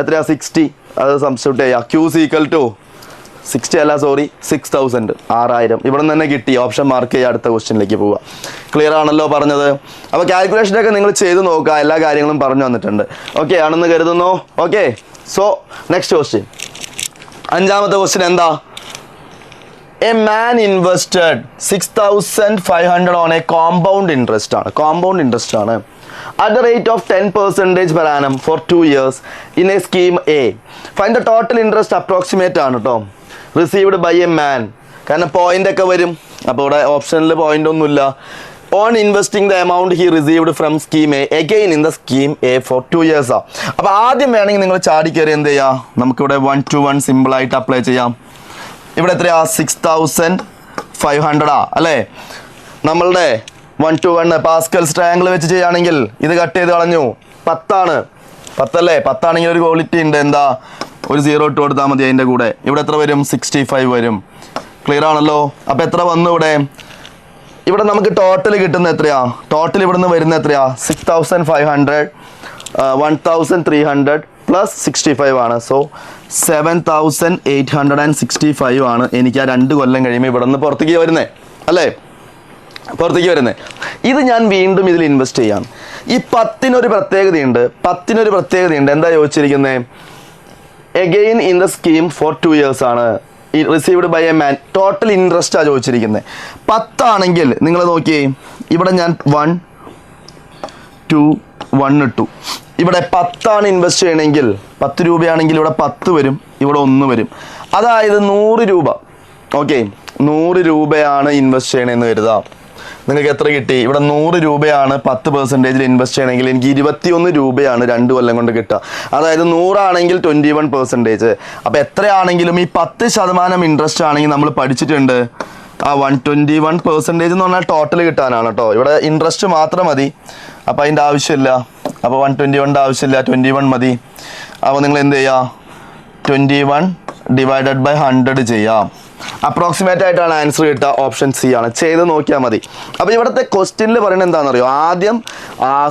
എത്രയാ 60, അത് സബ്സ്റ്റിറ്റ്യൂട്ട് ചെയ്യുക. Q = 60 അല്ല സോറി 6000 6000 ഇവിടെ നിന്ന് തന്നെ കിട്ടി. ഓപ്ഷൻ മാർക്ക് ചെയ്യുക, അടുത്ത ക്വസ്റ്റ്യനിലേക്ക് പോവുക. ക്ലിയർ ആണല്ലോ പറഞ്ഞത്? അപ്പോൾ കാൽക്കുലേഷനൊക്കെ നിങ്ങൾ ചെയ്ത് നോക്കുക, എല്ലാ കാര്യങ്ങളും പറഞ്ഞു വന്നിട്ടുണ്ട്. ഓക്കെ ആണെന്ന് കരുതുന്നു. ഓക്കെ, സോ നെക്സ്റ്റ് ക്വസ്റ്റ്യൻ, അഞ്ചാമത്തെ ക്വസ്റ്റ്യൻ എന്താ? A man invested 6500 on A compound interest ആണ്. കോമ്പൗണ്ട് ഇൻട്രസ്റ്റ് ആണ് at the rate of 10% per annum for 2 years in a scheme A. Find the total interest approximate ആണ് കേട്ടോ. Received by a man, കാരണം point ഒക്കെ വരും. അപ്പോൾ ഇവിടെ ഓപ്ഷനിൽ പോയിന്റ് ഒന്നുമില്ല. On investing the amount he received from scheme A again in the scheme A for 2 years. അപ്പോൾ ആദ്യം വേണമെങ്കിൽ നിങ്ങൾ ചാടി കയറി എന്ത് ചെയ്യാം, നമുക്കിവിടെ 1 to 1 സിമ്പിൾ ആയിട്ട് അപ്ലൈ ചെയ്യാം. ഇവിടെ എത്രയാ 6500 അല്ലേ? നമ്മളുടെ 1 to 1 പാസ്കൽസ് ട്രയാങ്കിൾ വെച്ച് ചെയ്യുകയാണെങ്കിൽ ഇത് കട്ട് ചെയ്ത് കളഞ്ഞു. 10 ആണ്, 10 അല്ലേ? 10 ആണെങ്കിൽ ഒരു ക്വാളിറ്റി ഉണ്ട്, എന്താ, ഒരു 0 ഇട്ട് കൊടുത്താൽ മതി അതിൻ്റെ കൂടെ. ഇവിടെ എത്ര വരും? 65 വരും. ക്ലിയർ ആണല്ലോ? അപ്പോൾ എത്ര വന്നു ഇവിടെ? ഇവിടെ നമുക്ക് ടോട്ടൽ കിട്ടുന്ന എത്രയാ? ടോട്ടൽ ഇവിടെ നിന്ന് വരുന്ന എത്രയാ? 6500 1300 പ്ലസ് 65 ആണ്. സോ 7865 ആണ് എനിക്ക് ആ 2 കൊല്ലം കഴിയുമ്പോൾ ഇവിടെ നിന്ന് പുറത്തേക്ക് വരുന്നത് അല്ലേ? പുറത്തേക്ക് വരുന്നത്. ഇത് ഞാൻ വീണ്ടും ഇതിൽ ഇൻവെസ്റ്റ് ചെയ്യാം. ഈ 10-നൊരു പ്രത്യേകതയുണ്ട്. എന്താ ചോദിച്ചിരിക്കുന്നത്? Again in the scheme for 2 years ആണ്. Received by a man. Total ഇൻട്രസ്റ്റാണ് ചോദിച്ചിരിക്കുന്നത്. 10 ആണെങ്കിൽ നിങ്ങൾ നോക്കിയേ, ഇവിടെ ഞാൻ 1 2 1 ഇട്ടു. ഇവിടെ 10 ആണ് ഇൻവെസ്റ്റ് ചെയ്യണമെങ്കിൽ 10 രൂപയാണെങ്കിൽ ഇവിടെ 10 വരും, ഇവിടെ 1 വരും. അതായത് 100 രൂപ. ഓക്കെ, 100 രൂപയാണ് ഇൻവെസ്റ്റ് ചെയ്യണമെന്ന് കരുതാം. നിങ്ങൾക്ക് എത്ര കിട്ടി? ഇവിടെ 100 രൂപയാണ് 10% ഇൻവെസ്റ്റ് ചെയ്യണമെങ്കിൽ എനിക്ക് 21 രൂപയാണ് 2 കൊല്ലം കൊണ്ട് കിട്ടുക. അതായത് 100 ആണെങ്കിൽ 21%. അപ്പോൾ എത്രയാണെങ്കിലും ഈ 10% ഇൻട്രസ്റ്റ് ആണെങ്കിൽ നമ്മൾ പഠിച്ചിട്ടുണ്ട്. ആ 121% എന്ന് പറഞ്ഞാൽ ടോട്ടൽ കിട്ടാനാണ് കേട്ടോ. ഇവിടെ ഇൻട്രസ്റ്റ് മാത്രം മതി, അപ്പോൾ അതിൻ്റെ ആവശ്യമില്ല. അപ്പോൾ 121 ആവശ്യമില്ല, 21 മതി. അപ്പോൾ നിങ്ങൾ എന്ത് ചെയ്യുക? 21 ഡിവൈഡഡ് ബൈ 100 ചെയ്യാം. അപ്രോക്സിമേറ്റ് ആയിട്ടാണ് ആൻസർ കിട്ടുക. ഓപ്ഷൻ സി ആണ്. ചെയ്ത് നോക്കിയാൽ മതി. അപ്പോൾ ഇവിടുത്തെ ക്വസ്റ്റ്യനിൽ പറയുന്നത് എന്താണെന്നറിയോ? ആദ്യം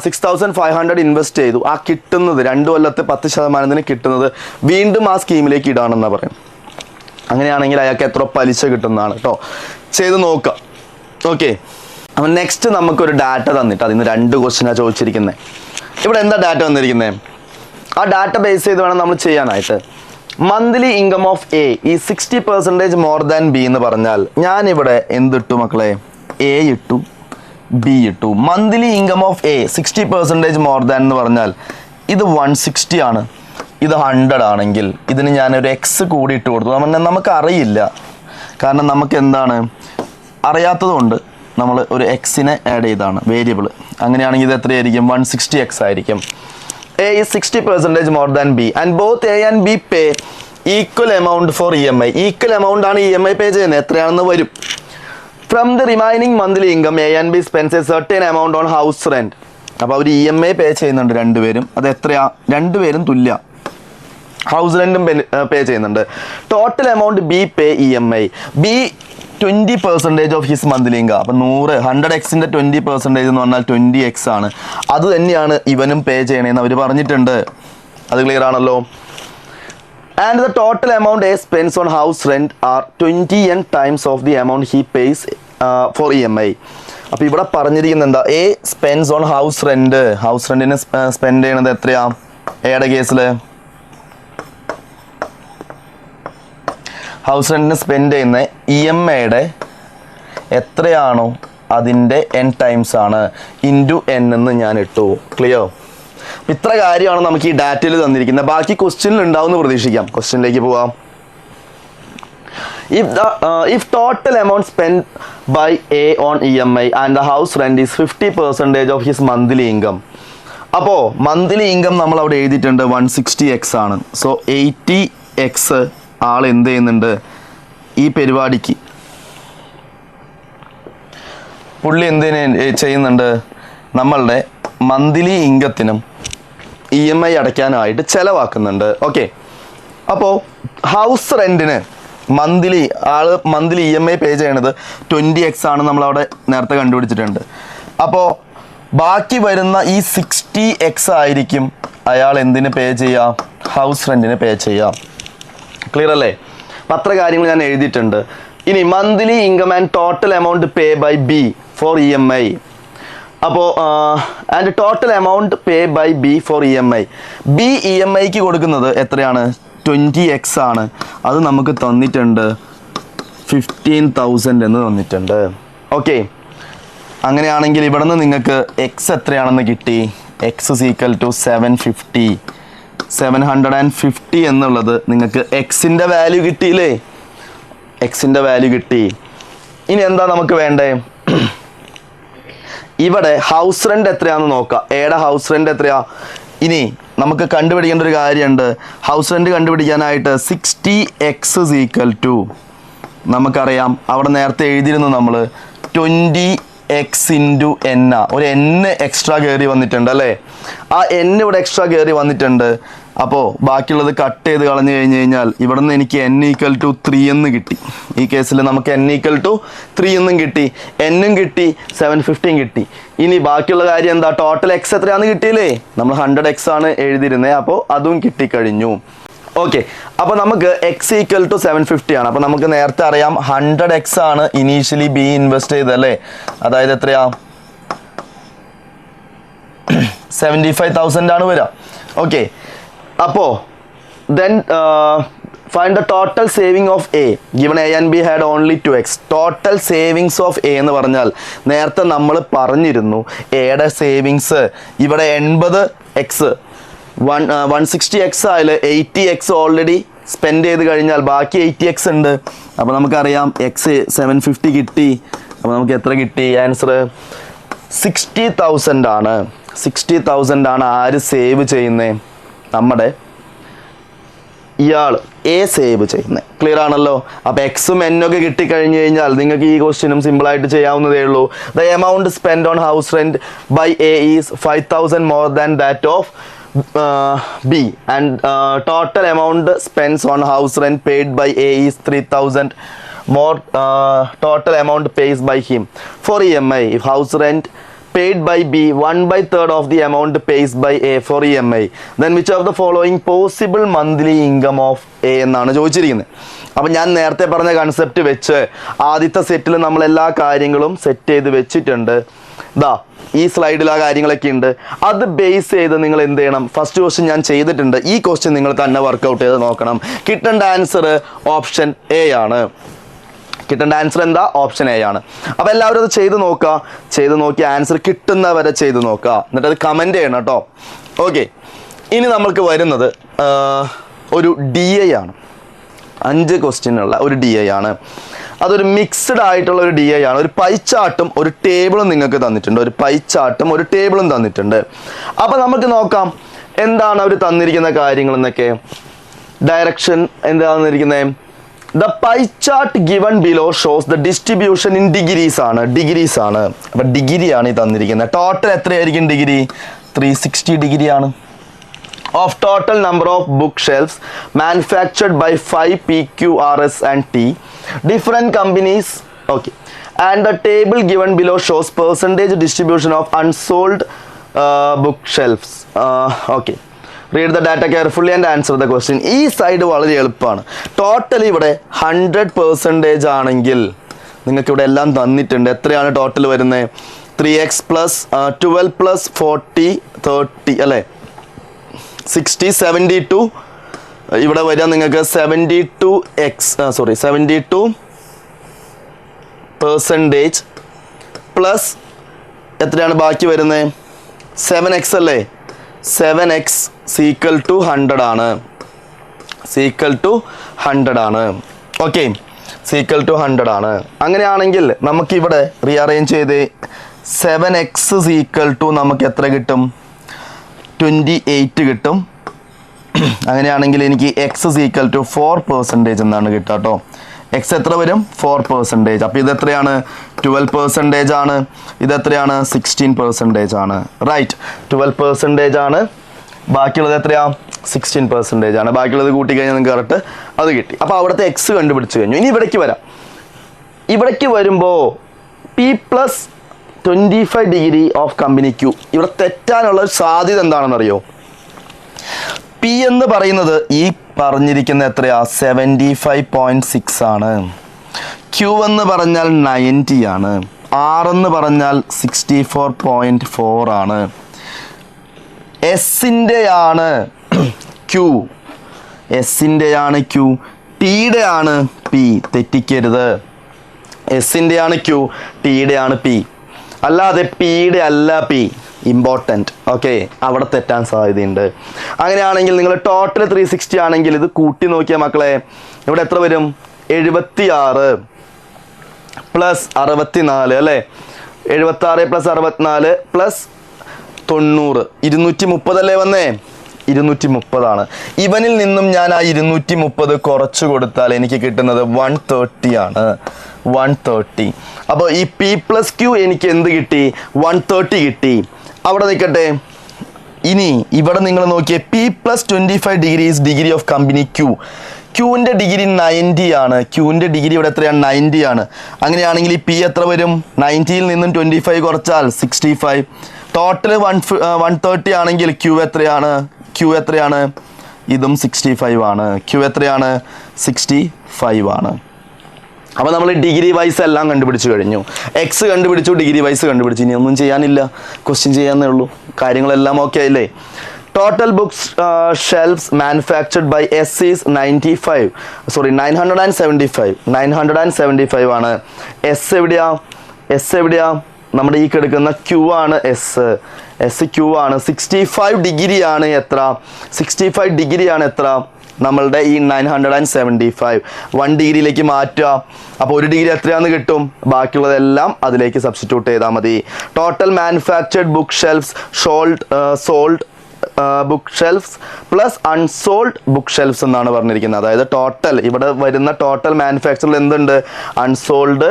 6500 ഇൻവെസ്റ്റ് ചെയ്തു. ആ കിട്ടുന്നത് 2 കൊല്ലത്തെ 10% കിട്ടുന്നത് വീണ്ടും ആ സ്കീമിലേക്ക് ഇടാണെന്നാണ് പറയും. അങ്ങനെയാണെങ്കിൽ അയാൾക്ക് എത്ര പലിശ കിട്ടുന്നതാണ് കേട്ടോ. ചെയ്ത് നോക്കുക. ഓക്കെ, അപ്പോൾ നെക്സ്റ്റ് നമുക്കൊരു ഡാറ്റ തന്നിട്ട് അതിൽ നിന്ന് 2 ക്വസ്റ്റ്യനാണ് ചോദിച്ചിരിക്കുന്നത്. ഇവിടെ എന്താ ഡാറ്റ വന്നിരിക്കുന്നത്? ആ ഡാറ്റ ബേസ് ചെയ്ത് വേണം നമ്മൾ ചെയ്യാനായിട്ട്. മന്ത്ലി ഇൻകം ഓഫ് എ ഈ 60% മോർ ദാൻ ബി എന്ന് പറഞ്ഞാൽ ഞാനിവിടെ എന്തിട്ടു മക്കളെ? എ ഇട്ടു, ബി ഇട്ടു. Monthly income of A 60% more than എന്ന് പറഞ്ഞാൽ ഇത് 160 ആണ്, ഇത് 100 ആണെങ്കിൽ ഇതിന് ഞാനൊരു എക്സ് കൂടി ഇട്ട് കൊടുത്തു. നമുക്ക് അറിയില്ല, കാരണം നമുക്ക് എന്താണ് അറിയാത്തതുകൊണ്ട് നമ്മൾ ഒരു എക്സിനെ ആഡ് ചെയ്താണ് വേരിയബിൾ. അങ്ങനെയാണെങ്കിൽ ഇത് എത്രയായിരിക്കും? 160x ആയിരിക്കും. A is 60% more than B and both A and B pay equal amount for EMI. Equal amount ആണ് EMI പേ ചെയ്യുന്നത്. എത്രയാണെന്ന് വരും. From the remaining monthly income, A and B spends a certain amount on house rent. അപ്പോൾ അവർ EMI പേ ചെയ്യുന്നുണ്ട് രണ്ടുപേരും. അത് എത്രയാ? രണ്ടുപേരും തുല്യ. ഹൗസ് റെൻറ്റും പേ ചെയ്യുന്നുണ്ട്. Total amount B pay EMI. B 20% of his monthly income. അപ്പം 100xന്റെ 20% എന്ന് പറഞ്ഞാൽ 20x ആണ്. അത് തന്നെയാണ് ഇവനും പേ ചെയ്യണേന്ന് അവർ പറഞ്ഞിട്ടുണ്ട്. അത് ക്ലിയർ ആണല്ലോ? And the total amount A spends on house rent are 20n times of the amount he pays for EMI. അപ്പോൾ ഇവിടെ പറഞ്ഞിരിക്കുന്നത് എന്താ? A spends on house rent. House റെൻറ്റിന് സ്പെൻഡ് ചെയ്യണത് എത്രയാ എയുടെ കേസിൽ? ഹൗസ് റെൻറ്റിന് സ്പെൻഡ് ചെയ്യുന്ന EMIയുടെ എത്രയാണോ അതിൻ്റെ n ടൈംസ് ആണ്. ഇൻറ്റു n എന്ന് ഞാൻ ഇട്ടു. ക്ലിയർ? ഇത്ര കാര്യമാണ് നമുക്ക് ഈ ഡാറ്റയിൽ തന്നിരിക്കുന്നത്. ബാക്കി ക്വസ്റ്റ്യനിൽ ഉണ്ടാവുമെന്ന് പ്രതീക്ഷിക്കാം. ക്വസ്റ്റ്യനിലേക്ക് പോവാം. If total amount spent by A on EMI and the house rent is 50% of his monthly income. അപ്പോൾ മന്ത്ലി ഇൻകം നമ്മൾ അവിടെ എഴുതിയിട്ടുണ്ട് 160x ആണ്. സോ 80x ആൾ എന്ത് ചെയ്യുന്നുണ്ട് ഈ പരിപാടിക്ക്? പുള്ളി എന്തിന് ചെയ്യുന്നുണ്ട്, നമ്മളുടെ മന്ത്ലി ഇൻകത്തിനും EMI അടയ്ക്കാനായിട്ട് ചിലവാക്കുന്നുണ്ട്. ഓക്കെ, അപ്പോൾ ഹൗസ് റെൻറ്റിന് മന്ത്ലി EMI പേ ചെയ്യണത് 20x ആണ്, നമ്മളവിടെ നേരത്തെ കണ്ടുപിടിച്ചിട്ടുണ്ട്. അപ്പോൾ ബാക്കി വരുന്ന ഈ 60x ആയിരിക്കും അയാൾ എന്തിന് പേ ചെയ്യുക, ഹൗസ് റെൻറ്റിന് പേ ചെയ്യുക. ക്ലിയർ അല്ലേ? അപ്പം അത്ര കാര്യങ്ങൾ ഞാൻ എഴുതിയിട്ടുണ്ട്. ഇനി monthly income and total amount pay by B for EMI. അപ്പോൾ and total amount pay by B for EMI. B EMIക്ക് കൊടുക്കുന്നത് എത്രയാണ്, 20x ആണ്. അത് നമുക്ക് തന്നിട്ടുണ്ട് 15,000 എന്ന് തന്നിട്ടുണ്ട്. ഓക്കെ, അങ്ങനെയാണെങ്കിൽ ഇവിടെ നിന്ന് നിങ്ങൾക്ക് എക്സ് എത്രയാണെന്ന് കിട്ടി, എക്സ് is equal to 750 എന്നുള്ളത് നിങ്ങൾക്ക് എക്സിൻ്റെ വാല്യൂ കിട്ടിയില്ലേ, എക്സിൻ്റെ വാല്യൂ കിട്ടി. ഇനി എന്താ നമുക്ക് വേണ്ടേ, ഇവിടെ ഹൗസ് റെൻ്റ് എത്രയാണെന്ന് നോക്കാം. എയുടെ ഹൗസ് റെൻ്റ് എത്രയാ, ഇനി നമുക്ക് കണ്ടുപിടിക്കേണ്ട ഒരു കാര്യമുണ്ട്. ഹൗസ് റെൻ്റ് കണ്ടുപിടിക്കാനായിട്ട് 60x is equal to, നമുക്കറിയാം അവിടെ നേരത്തെ എഴുതിയിരുന്നു നമ്മൾ 20x into n. ഒരു n എക്സ്ട്രാ കയറി വന്നിട്ടുണ്ട് അല്ലേ, ആ n ഇവിടെ എക്സ്ട്രാ കയറി വന്നിട്ടുണ്ട്. അപ്പോൾ ബാക്കിയുള്ളത് കട്ട് ചെയ്ത് കളഞ്ഞു കഴിഞ്ഞ് കഴിഞ്ഞാൽ ഇവിടെ നിന്ന് എനിക്ക് n equal to 3 എന്ന് കിട്ടി. ഈ കേസിൽ നമുക്ക് n equal to 3 എന്നും കിട്ടി, എന്നും കിട്ടി, 750 കിട്ടി. ഇനി ബാക്കിയുള്ള കാര്യം എന്താ, ടോട്ടൽ എക്സ് എത്രയാണെന്ന് കിട്ടിയില്ലേ, നമ്മൾ 100x ആണ് എഴുതിയിരുന്നത്, അപ്പോൾ അതും കിട്ടിക്കഴിഞ്ഞു. ഓക്കെ, അപ്പോൾ നമുക്ക് എക്സ് ഈക്വൽ ടു 750 ആണ്. അപ്പോൾ നമുക്ക് നേരത്തെ അറിയാം 100x ആണ് ഇനീഷ്യലി ബി ഇൻവെസ്റ്റ് ചെയ്തല്ലേ, അതായത് എത്രയാ 75,000 ആണ് വരിക. ഓക്കെ, അപ്പോൾ then find the total saving of A given A and B had only 2x. Total savings of A എന്ന് പറഞ്ഞാൽ നേരത്തെ നമ്മൾ പറഞ്ഞിരുന്നു എയുടെ സേവിങ്സ് ഇവിടെ 80x 160x ആയാൽ 80x ഓൾറെഡി സ്പെൻഡ് ചെയ്ത് കഴിഞ്ഞാൽ ബാക്കി 80x ഉണ്ട്. അപ്പോൾ നമുക്കറിയാം എക്സ് 750 കിട്ടി. അപ്പോൾ നമുക്ക് എത്ര കിട്ടി, ആൻസർ 60,000 ആണ്. 60,000 ആണ് ആര് സേവ് ചെയ്യുന്നത്, നമ്മുടെ ഇയാൾ എ സേവ് ചെയ്യുന്നത്. ക്ലിയർ ആണല്ലോ? അപ്പോൾ എക്സും എന്നൊക്കെ കിട്ടിക്കഴിഞ്ഞ് കഴിഞ്ഞാൽ നിങ്ങൾക്ക് ഈ ക്വസ്റ്റ്യനും സിമ്പിളായിട്ട് ചെയ്യാവുന്നതേ ഉള്ളൂ. The amount spend on house rent by A is 5,000 more than that of B, and total amount spent on house rent paid by A is 3,000 more. Total amount pays by him for EMI. If house rent paid by B 1/3 of the amount pays by A for EMI, then which of the following possible monthly income of A എന്നാണ് ചോദിച്ചിരിക്കുന്നത്. അപ്പം ഞാൻ നേരത്തെ പറഞ്ഞ concept വെച്ച് ആദ്യത്തെ സെറ്റിൽ നമ്മൾ എല്ലാ കാര്യങ്ങളും സെറ്റ് ചെയ്ത് വെച്ചിട്ടുണ്ട്. ദാ ഈ സ്ലൈഡിൽ ആ കാര്യങ്ങളൊക്കെ ഉണ്ട്. അത് ബേസ് ചെയ്ത് നിങ്ങൾ എന്ത് ചെയ്യണം, ഫസ്റ്റ് ക്വസ്റ്റ്യൻ ഞാൻ ചെയ്തിട്ടുണ്ട്, ഈ ക്വസ്റ്റ്യൻ നിങ്ങൾ തന്നെ വർക്കൗട്ട് ചെയ്ത് നോക്കണം. കിട്ടേണ്ട ആൻസർ ഓപ്ഷൻ എ ആണ്. കിട്ടേണ്ട ആൻസർ എന്താ, ഓപ്ഷൻ എ ആണ്. അപ്പോൾ എല്ലാവരും അത് ചെയ്ത് നോക്കുക, ചെയ്ത് നോക്കി ആൻസർ കിട്ടുന്നവരെ ചെയ്ത് നോക്കുക, എന്നിട്ട് അത് കമൻറ്റ് ചെയ്യണം കേട്ടോ. ഓക്കെ, ഇനി നമ്മൾക്ക് വരുന്നത് ഒരു DI ആണ്. 5 ക്വസ്റ്റ്യനുള്ള ഒരു DI ആണ്. അതൊരു മിക്സ്ഡ് ആയിട്ടുള്ള ഒരു DI ആണ്. ഒരു പൈ ചാർട്ടും ഒരു ടേബിളും നിങ്ങൾക്ക് തന്നിട്ടുണ്ട്, ഒരു പൈ ചാർട്ടും ഒരു ടേബിളും തന്നിട്ടുണ്ട്. അപ്പോൾ നമുക്ക് നോക്കാം എന്താണ് അവർ തന്നിരിക്കുന്ന കാര്യങ്ങൾ എന്നൊക്കെ. ഡയറക്ഷൻ എന്താ തന്നിരിക്കുന്നത്, the pie chart given below shows the distribution in degrees ആണ്. ഡിഗ്രീസ് ആണ്, അപ്പോൾ ഡിഗ്രി ആണ് ഈ തന്നിരിക്കുന്നത്. ടോട്ടൽ എത്രയായിരിക്കും ഡിഗ്രി, 360 ഡിഗ്രി ആണ്. Of total number of bookshelves manufactured by 5 PQRS and T different companies. Okay, and the table given below shows percentage distribution of unsold bookshelves. Okay, read the data carefully and answer the question. ഈ side വളരെ എളുപ്പമാണ്. Totally ഇവിടെ 100% ആണെങ്കിൽ നിങ്ങൾക്ക് ഇവിടെ എല്ലാം തന്നിട്ടുണ്ട്. എത്രയാണ് ടോട്ടൽ വരുന്നത്, 3x + 12 + 40 30 അല്ലേ, 60 72. ഇവിടെ വരിക നിങ്ങൾക്ക് 72% പ്ലസ് എത്രയാണ് ബാക്കി വരുന്നത്, 7x അല്ലേ, 7x സീക്വൽ ടു 100 ആണ്. സീക്വൽ ടു 100 ആണ്. ഓക്കെ, സീക്വൽ ടു 100 ആണ്. അങ്ങനെയാണെങ്കിൽ നമുക്കിവിടെ റീഅറേഞ്ച് ചെയ്ത് 7x സീക്വൽ ടു നമുക്ക് എത്ര കിട്ടും, 28 കിട്ടും. അങ്ങനെയാണെങ്കിൽ എനിക്ക് x is equal to 4% എന്നാണ് കിട്ടുക കേട്ടോ. എക്സ് എത്ര വരും 4%. അപ്പോൾ ഇത് എത്രയാണ് 12% ആണ്, ഇത് എത്രയാണ് 16% ആണ്. റൈറ്റ്, 12% ആണ്, ബാക്കിയുള്ളത് എത്രയാ 16% ആണ്. ബാക്കിയുള്ളത് കൂട്ടി കഴിഞ്ഞാൽ നിങ്ങൾക്ക് കറക്റ്റ് അത് കിട്ടി. അപ്പോൾ അവിടുത്തെ എക്സ് കണ്ടുപിടിച്ച് കഴിഞ്ഞു. ഇനി ഇവിടേക്ക് വരാം. ഇവിടേക്ക് വരുമ്പോൾ P plus 25 degree of company Q, ഇവിടെ തെറ്റാനുള്ള സാധ്യത എന്താണെന്നറിയോ? പി എന്ന് പറയുന്നത് ഈ പറഞ്ഞിരിക്കുന്ന എത്രയാ 75.6 ആണ്. ക്യൂ എന്ന് പറഞ്ഞാൽ 90 ആണ്. ആർ എന്ന് പറഞ്ഞാൽ 64.4 ആണ്. എസിൻ്റെയാണ് ക്യൂ, എസിൻ്റെയാണ് ക്യൂ, ടിയുടെ ആണ് പി, തെറ്റിക്കരുത്. എസിൻ്റെയാണ് ക്യൂ, ടിയുടെ ആണ് പി, അല്ലാതെ പിയുടെ അല്ല പി. ഇമ്പോർട്ടൻറ്റ്. ഓക്കെ, അവിടെ തെറ്റാൻ സാധ്യതയുണ്ട്. അങ്ങനെയാണെങ്കിൽ നിങ്ങൾ ടോട്ടൽ 360 ആണെങ്കിൽ ഇത് കൂട്ടി നോക്കിയാൽ മക്കളെ ഇവിടെ എത്ര വരും? 76 പ്ലസ് 64 അല്ലേ? 76 പ്ലസ് 64 പ്ലസ് 90, 230 അല്ലേ വന്നേ? 230 ആണ്. ഇവനിൽ നിന്നും ഞാൻ ആ 230 കുറച്ച് കൊടുത്താൽ എനിക്ക് കിട്ടുന്നത് 130 ആണ്. 130. അപ്പോൾ ഈ പി പ്ലസ് ക്യൂ എനിക്ക് എന്ത് കിട്ടി? 130 കിട്ടി. അവിടെ നിൽക്കട്ടെ. ഇനി ഇവിടെ നിങ്ങൾ നോക്കിയേ, P plus 25 degree is degree of company Q. ക്യൂവിൻ്റെ ഡിഗ്രി 90 ആണ്. ക്യൂവിൻ്റെ ഡിഗ്രി ഇവിടെ എത്രയാണ്? 90 ആണ്. അങ്ങനെയാണെങ്കിൽ ഈ പി എത്ര വരും? 90യിൽ നിന്നും 25 കുറച്ചാൽ 65. ടോട്ടൽ 130 ആണെങ്കിൽ ക്യൂ എത്രയാണ്? ക്യൂ എത്രയാണ്? ഇതും 65 ആണ്. ക്യൂ എത്രയാണ്? 65 ആണ്. അപ്പോൾ നമ്മൾ ഡിഗ്രി വൈസ് എല്ലാം കണ്ടുപിടിച്ച് കഴിഞ്ഞു. എക്സ് കണ്ടുപിടിച്ചു, ഡിഗ്രി വൈസ് കണ്ടുപിടിച്ചു. ഇനി ഒന്നും ചെയ്യാനില്ല, ക്വസ്റ്റ്യൻ ചെയ്യാന്നേ ഉള്ളൂ. കാര്യങ്ങളെല്ലാം ഓക്കെ അല്ലേ? Total books shelves manufactured by S is 975 ആണ്. എസ് എവിടെയാ? എസ് എവിടെയാ? നമ്മുടെ ഈ കിടക്കുന്ന ക്യൂ ആണ് എസ്. എസ് ക്യൂ ആണ്. 65 ഡിഗ്രി ആണ് എത്ര? 65 ഡിഗ്രി ആണ് എത്ര? നമ്മളുടെ ഈ 975 1 ഡിഗ്രിയിലേക്ക് മാറ്റുക. അപ്പോൾ 1 ഡിഗ്രി എത്രയാണെന്ന് കിട്ടും? ബാക്കിയുള്ളതെല്ലാം അതിലേക്ക് സബ്സ്റ്റിറ്റ്യൂട്ട് ചെയ്താൽ മതി. Total manufactured book shelves sold book shelves plus unsold book shelves എന്നാണ് പറഞ്ഞിരിക്കുന്നത്. അതായത് ടോട്ടൽ ഇവിടെ വരുന്ന ടോട്ടൽ മാനുഫാക്ചറിൽ എന്തുണ്ട്? അൺസോൾഡ്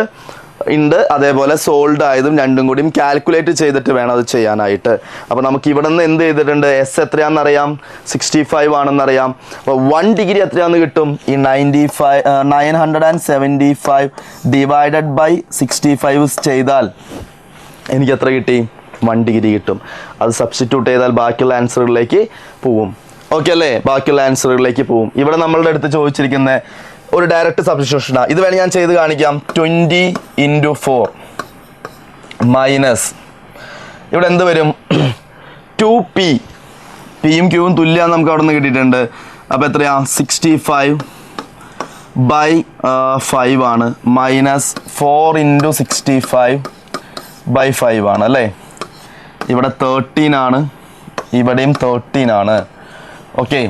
ഉണ്ട്, അതേപോലെ സോൾഡ് ആയതും രണ്ടും കൂടിയും കാൽക്കുലേറ്റ് ചെയ്തിട്ട് വേണം അത് ചെയ്യാനായിട്ട്. അപ്പോൾ നമുക്ക് ഇവിടെ നിന്ന് എന്ത് ചെയ്തിട്ടുണ്ട്? എസ് എത്രയാണെന്നറിയാം, 65 ആണെന്നറിയാം. അപ്പോൾ 1 ഡിഗ്രി എത്രയാണെന്ന് കിട്ടും? ഈ 975 ഡിവൈഡഡ് ബൈ 65 ചെയ്താൽ എനിക്ക് എത്ര കിട്ടി? 1 ഡിഗ്രി കിട്ടും. അത് സബ്സ്റ്റിറ്റ്യൂട്ട് ചെയ്താൽ ബാക്കിയുള്ള ആൻസറുകളിലേക്ക് പോവും. ഓക്കെ അല്ലേ? ബാക്കിയുള്ള ആൻസറുകളിലേക്ക് പോവും. ഇവിടെ നമ്മളുടെ അടുത്ത് ചോദിച്ചിരിക്കുന്ന ഒരു ഡയറക്റ്റ് സബ്സ്റ്റിറ്റ്യൂഷനാണ്. ഇത് വേണമെങ്കിൽ ഞാൻ ചെയ്ത് കാണിക്കാം. 20 × 4 മൈനസ് ഇവിടെ എന്ത് വരും? 2p. പിയും ക്യൂവും തുല്യമാണ് നമുക്ക് അവിടെ നിന്ന് കിട്ടിയിട്ടുണ്ട്. അപ്പോൾ എത്രയാ? 65/5 ആണ്. മൈനസ് 4 × 65/5 ആണ് അല്ലേ? ഇവിടെ 13 ആണ്, ഇവിടെയും 13 ആണ്. ഓക്കെ,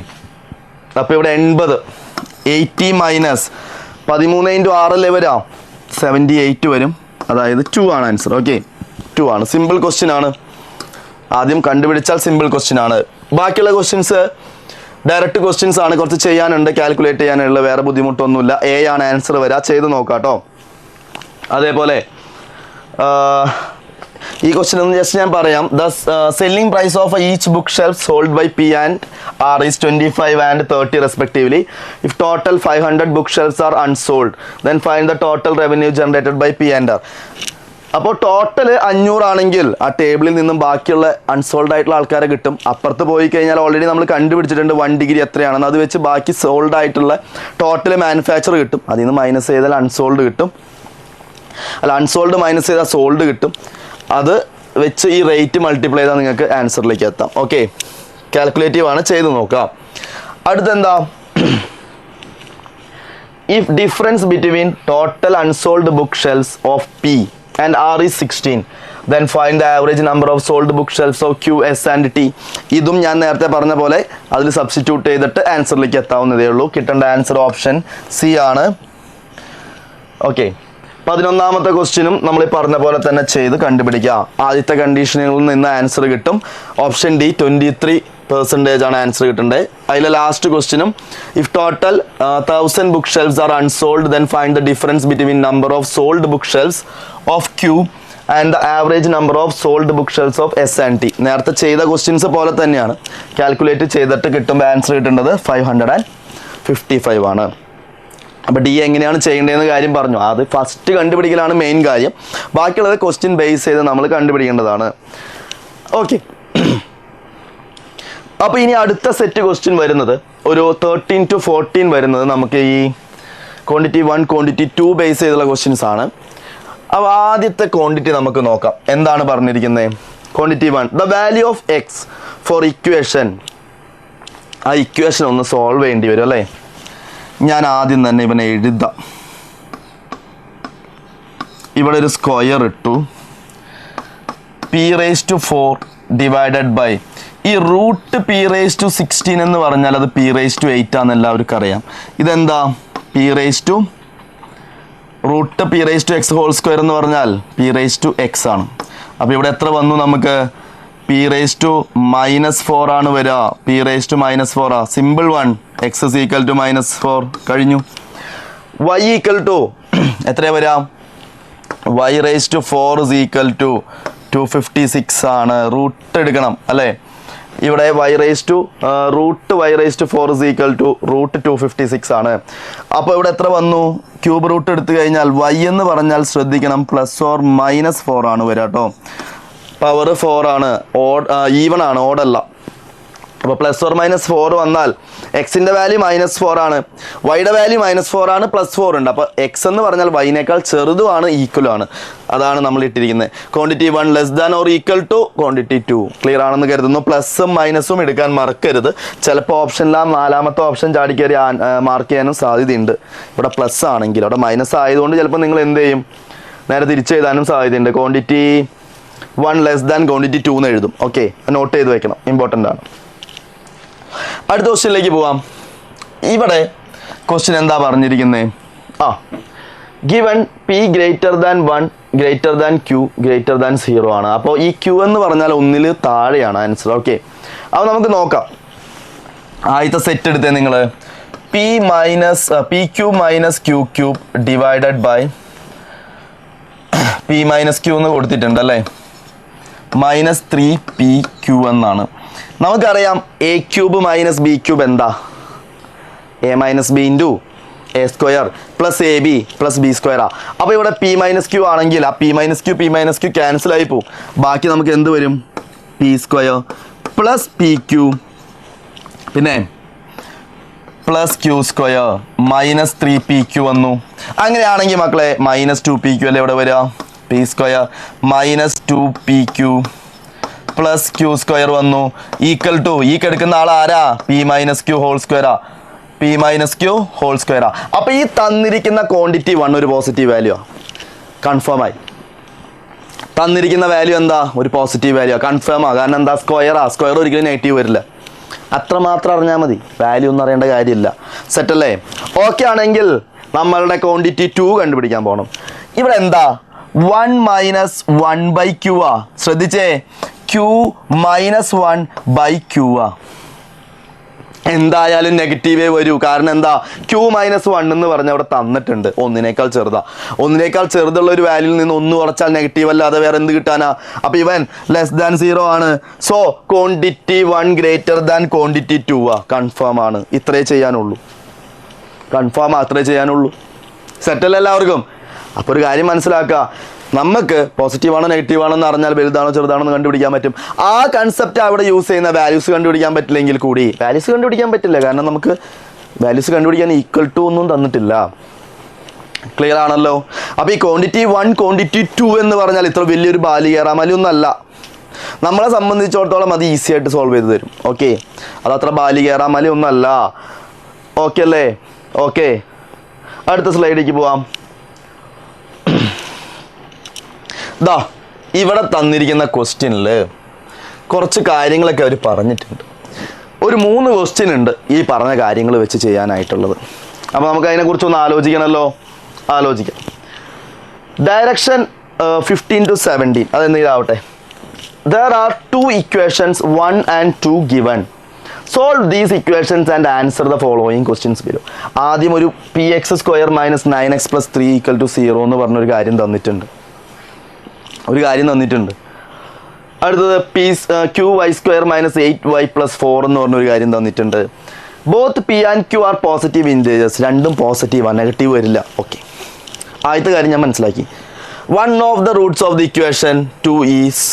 അപ്പോൾ ഇവിടെ 80 മൈനസ് 13 × 6 അല്ലേ വരാം? 78 വരും. അതായത് 2 ആണ് ആൻസർ. ഓക്കെ, 2 ആണ്. സിമ്പിൾ ക്വസ്റ്റ്യൻ ആണ്. ആദ്യം കണ്ടുപിടിച്ചാൽ സിമ്പിൾ ക്വസ്റ്റ്യൻ ആണ്. ബാക്കിയുള്ള ക്വസ്റ്റ്യൻസ് ഡയറക്റ്റ് ക്വസ്റ്റ്യൻസ് ആണ്. കുറച്ച് ചെയ്യാനുണ്ട്, കാൽക്കുലേറ്റ് ചെയ്യാനുള്ള, വേറെ ബുദ്ധിമുട്ടൊന്നുമില്ല. എ ആണ് ആൻസർ വരാം. ചെയ്ത് നോക്കാം കേട്ടോ. അതേപോലെ ഈ ക്വസ്റ്റ്യൻ ഒന്ന് ജസ്റ്റ് ഞാൻ പറയാം. The selling price of each book shelf sold by P and R is 25 and 30 respectively. If total 500 book shelves are unsold then find the total revenue generated by P and R. അപ്പോൾ total 500 ആണെങ്കിൽ ആ ടേബിളിൽ നിന്നും ബാക്കിയുള്ള unsold ആയിട്ടുള്ള ആൾക്കാരെ കിട്ടും. അപ്പുറത്ത് പോയി കഴിഞ്ഞാൽ ഓൾറെഡി നമ്മൾ കണ്ടുപിടിച്ചിട്ടുണ്ട് 1 ഡിഗ്രി എത്രയാണെന്ന്. അത് വെച്ച് ബാക്കി സോൾഡ് ആയിട്ടുള്ള ടോട്ടൽ മാനുഫാക്ചർ കിട്ടും. അതിൽ നിന്ന് മൈനസ് ചെയ്താൽ അൺസോൾഡ് കിട്ടും. അല്ല, അൺസോൾഡ് മൈനസ് ചെയ്താൽ സോൾഡ് കിട്ടും. അത് വെച്ച് ഈ റേറ്റ് മൾട്ടിപ്ലൈ ചെയ്താൽ നിങ്ങൾക്ക് ആൻസറിലേക്ക് എത്താം. ഓക്കെ, കാൽക്കുലേറ്റീവ് ആണ്, ചെയ്ത് നോക്കാം. അടുത്തെന്താ? If difference between total unsold book shelves of P and R is 16 then find the average number of sold book shelves of Q S and T. ഇതും ഞാൻ നേരത്തെ പറഞ്ഞ പോലെ അതിൽ സബ്സ്റ്റിറ്റ്യൂട്ട് ചെയ്തിട്ട് ആൻസറിലേക്ക് എത്താവുന്നതേ ഉള്ളൂ. കിട്ടേണ്ട ആൻസർ ഓപ്ഷൻ സി ആണ്. ഓക്കെ, 11ാമത്തെ ക്വസ്റ്റ്യനും നമ്മൾ പറഞ്ഞ പോലെ തന്നെ ചെയ്ത് കണ്ടുപിടിക്കുക. ആദ്യത്തെ കണ്ടീഷനുകളിൽ നിന്ന് ആൻസർ കിട്ടും. ഓപ്ഷൻ ഡി 23 പെർസെൻറ്റേജ് ആണ് ആൻസർ കിട്ടേണ്ടത്. അതിലെ ലാസ്റ്റ് ക്വസ്റ്റ്യനും if total 1000 book shelves are unsold then find the difference between number of sold book shelves of Q and the average number of sold book shelves of S and T. നേരത്തെ ചെയ്ത questions പോലെ തന്നെയാണ്, calculate ചെയ്തിട്ട് കിട്ടുമ്പോൾ answer കിട്ടേണ്ടത് 555 ആണ്. അപ്പോൾ D എങ്ങനെയാണ് ചെയ്യേണ്ടതെന്ന് കാര്യം പറഞ്ഞു. അത് ഫസ്റ്റ് കണ്ടുപിടിക്കലാണ് മെയിൻ കാര്യം, ബാക്കിയുള്ളത് ക്വസ്റ്റ്യൻ ബേസ് ചെയ്ത് നമ്മൾ കണ്ടുപിടിക്കേണ്ടതാണ്. ഓക്കെ, അപ്പോൾ ഇനി അടുത്ത സെറ്റ് ക്വസ്റ്റ്യൻ വരുന്നത് ഒരു 13 to 14 വരുന്നത് നമുക്ക് ഈ ക്വാണ്ടിറ്റി 1 ക്വാണ്ടിറ്റി 2 ബേസ് ചെയ്തുള്ള ക്വസ്റ്റ്യൻസ് ആണ്. അപ്പോൾ ആദ്യത്തെ ക്വാണ്ടിറ്റി നമുക്ക് നോക്കാം. എന്താണ് പറഞ്ഞിരിക്കുന്നത്? Quantity 1 the value of X for equation. ആ ഇക്വേഷൻ ഒന്ന് സോൾവ് ചെയ്യേണ്ടി വരും അല്ലേ. ഞാൻ ആദ്യം തന്നെ ഇവനെ എഴുതാം. ഇവിടെ ഒരു സ്ക്വയർ ഇട്ടു, p⁴ ഡിവൈഡഡ് ബൈ ഈ റൂട്ട് p⁻16 എന്ന് പറഞ്ഞാൽ അത് p⁸ ആണെന്ന് എല്ലാവർക്കും അറിയാം. ഇതെന്താ? റൂട്ട് p⁻x² എന്ന് പറഞ്ഞാൽ p⁻x ആണ്. അപ്പോൾ ഇവിടെ എത്ര വന്നു? നമുക്ക് p⁻⁻4 ആണ് വരിക. p⁻⁻4 simple one. x is equal to -4 കഴിഞ്ഞു. y equal to എത്ര വരാം? y⁴ is equal to 256 ആണ്. റൂട്ട് എടുക്കണം അല്ലേ. ഇവിടെ root y⁴ is equal to root 256 ആണ്. അപ്പോൾ ഇവിടെ എത്ര വന്നു? ക്യൂബ് റൂട്ട് എടുത്തു കഴിഞ്ഞാൽ y എന്ന് പറഞ്ഞാൽ ശ്രദ്ധിക്കണം +or-4 ആണ് വരിക കേട്ടോ. പവർ 4 ആണ്, ഈവൺ ആണ്, ഓഡല്ല. അപ്പോൾ +or-4 വന്നാൽ എക്സിൻ്റെ വാല്യൂ -4 ആണ്, വൈയുടെ വാല്യൂ -4 ആണ്, +4 ഉണ്ട്. അപ്പോൾ എക്സ് എന്ന് പറഞ്ഞാൽ വൈനേക്കാൾ ചെറുതുമാണ്, ഈക്വലും ആണ്. അതാണ് നമ്മൾ ഇട്ടിരിക്കുന്നത്. Quantity 1 less than or equal to quantity 2. Clear ആണെന്ന് കരുതുന്നു. പ്ലസും മൈനസും എടുക്കാൻ മറക്കരുത്. ചിലപ്പോൾ ഓപ്ഷനിലാം 4ാമത്തെ ഓപ്ഷൻ ചാടിക്കയറി മാർക്ക് ചെയ്യാനും സാധ്യതയുണ്ട്. ഇവിടെ പ്ലസ് ആണെങ്കിൽ അവിടെ മൈനസ് ആയതുകൊണ്ട് ചിലപ്പോൾ നിങ്ങൾ എന്ത് ചെയ്യും? നേരെ തിരിച്ചെഴുതാനും സാധ്യതയുണ്ട്. ക്വാണ്ടിറ്റി 1 ലെസ് ദാൻ ക്വാണ്ടിറ്റി 2 എന്ന് എഴുതും. ഓക്കെ, നോട്ട് ചെയ്ത് വെക്കണം, ഇമ്പോർട്ടൻ്റ് ആണ്. അടുത്ത ക്വസ്റ്റ്യനിലേക്ക് പോവാം. ഇവിടെ ക്വസ്റ്റ്യൻ എന്താ പറഞ്ഞിരിക്കുന്നത്? ഗിവൺ p > 1 > q > 0 ആണ്. അപ്പോൾ ഈ q എന്ന് പറഞ്ഞാൽ 1 താഴെയാണ് ആൻസർ. ഓക്കെ, അപ്പോൾ നമുക്ക് നോക്കാം. ആദ്യത്തെ സെറ്റ് എടുത്തേ നിങ്ങൾ. pq - q³ divided by p - q എന്ന് കൊടുത്തിട്ടുണ്ട് അല്ലേ. -3pq എന്നാണ്. നമുക്കറിയാം a³ - b³ എന്താ? a - b × a² + ab + b². അപ്പോൾ ഇവിടെ p - q ആണെങ്കിൽ ആ p - q ക്യാൻസൽ ആയി പോകും. ബാക്കി നമുക്ക് എന്ത് വരും? p² + pq പിന്നെ +q² -3pq വന്നു. അങ്ങനെയാണെങ്കിൽ മക്കളെ -2pq അല്ലേ ഇവിടെ വരിക. p² -2pq + q² വന്നു ഈക്വൽ ടു ഈ കിടക്കുന്ന ആൾ ആരാ? p - q² p - q². അപ്പോൾ ഈ തന്നിരിക്കുന്ന ക്വാണ്ടിറ്റി 1 ഒരു പോസിറ്റീവ് വാല്യൂ കൺഫേം ആയി. തന്നിരിക്കുന്ന വാല്യൂ എന്താ? ഒരു പോസിറ്റീവ് വാല്യൂ കൺഫേം ആ. കാരണം എന്താ? സ്ക്വയർ ഒരിക്കലും നെഗറ്റീവ് വരില്ല. അത്രമാത്രം അറിഞ്ഞാൽ മതി, വാല്യൂ ഒന്നും അറിയേണ്ട കാര്യമില്ല. സെറ്റല്ലേ? ഓക്കെ ആണെങ്കിൽ നമ്മളുടെ ക്വാണ്ടിറ്റി 2 കണ്ടുപിടിക്കാൻ പോകണം. ഇവിടെ എന്താ? 1 - 1/q ആ. ശ്രദ്ധിച്ചേ, q - 1/q ആ. എന്തായാലും നെഗറ്റീവേ വരൂ. കാരണം എന്താ? q - 1 എന്ന് പറഞ്ഞാൽ അവിടെ തന്നിട്ടുണ്ട്, 1നേക്കാൾ ചെറുതാ. 1നേക്കാൾ ചെറുതുള്ള ഒരു വാല്യൂയിൽ നിന്ന് 1 കുറച്ചാൽ നെഗറ്റീവ് അല്ലാതെ വേറെ എന്ത് കിട്ടാനാ? അപ്പോൾ ഇവൻ <0 ആണ്. സോ ക്വാണ്ടിറ്റി 1 > ക്വാണ്ടിറ്റി 2 ആ. കൺഫേം ആണ്. ഇത്രേ ചെയ്യാനുള്ളൂ. അത്രേ ചെയ്യാനുള്ളൂ. സെറ്റല്ല എല്ലാവർക്കും? അപ്പോൾ ഒരു കാര്യം മനസ്സിലാക്കുക, നമുക്ക് പോസിറ്റീവ് ആണോ നെഗറ്റീവ് ആണോ എന്ന് അറിഞ്ഞാൽ വലുതാണോ ചെറുതാണോ എന്ന് കണ്ടുപിടിക്കാൻ പറ്റും. ആ കൺസെപ്റ്റ് അവിടെ യൂസ് ചെയ്യുന്ന വാല്യൂസ് കണ്ടുപിടിക്കാൻ പറ്റില്ലെങ്കിൽ കൂടി, വാല്യൂസ് കണ്ടുപിടിക്കാൻ പറ്റില്ല കാരണം നമുക്ക് വാല്യൂസ് കണ്ടുപിടിക്കാൻ ഈക്വൽ ടു ഒന്നും തന്നിട്ടില്ല. ക്ലിയർ ആണല്ലോ? അപ്പോൾ ഈ ക്വാണ്ടിറ്റി 1 ക്വാണ്ടിറ്റി 2 എന്ന് പറഞ്ഞാൽ ഇത്ര വലിയൊരു ബാലികേറാമലൊന്നല്ല. നമ്മളെ സംബന്ധിച്ചിടത്തോളം അത് ഈസി ആയിട്ട് സോൾവ് ചെയ്ത് തരും. ഓക്കെ, അതത്ര ബാലികേറാമലൊന്നല്ല. ഓക്കെ അല്ലേ? ഓക്കെ, അടുത്ത സ്ലൈഡിലേക്ക് പോവാം. ദാ ഇവിടെ തന്നിരിക്കുന്ന ക്വസ്റ്റ്യനിൽ കുറച്ച് കാര്യങ്ങളൊക്കെ അവർ പറഞ്ഞിട്ടുണ്ട്. ഒരു 3 ക്വസ്റ്റ്യൻ ഉണ്ട് ഈ പറഞ്ഞ കാര്യങ്ങൾ വെച്ച് ചെയ്യാനായിട്ടുള്ളത്. അപ്പോൾ നമുക്ക് അതിനെക്കുറിച്ചൊന്ന് ആലോചിക്കണമല്ലോ. ആലോചിക്കാം. ഡയറക്ഷൻ 15 to 17 അതെന്തെങ്കിലും ആവട്ടെ. There are 2 equations 1 and 2 given. Solve these equations and answer the following questions below. ആദ്യം ഒരു px² - 9x + 3 = 0 എന്ന് പറഞ്ഞൊരു കാര്യം തന്നിട്ടുണ്ട്. അടുത്തത് qy² - 8y + 4 എന്ന് പറഞ്ഞൊരു കാര്യം തന്നിട്ടുണ്ട്. Both p and q are positive integers. രണ്ടും പോസിറ്റീവാണ്, നെഗറ്റീവ് വരില്ല. ഓക്കെ, ആദ്യത്തെ കാര്യം ഞാൻ മനസ്സിലാക്കി. One of the roots of the equation 2 is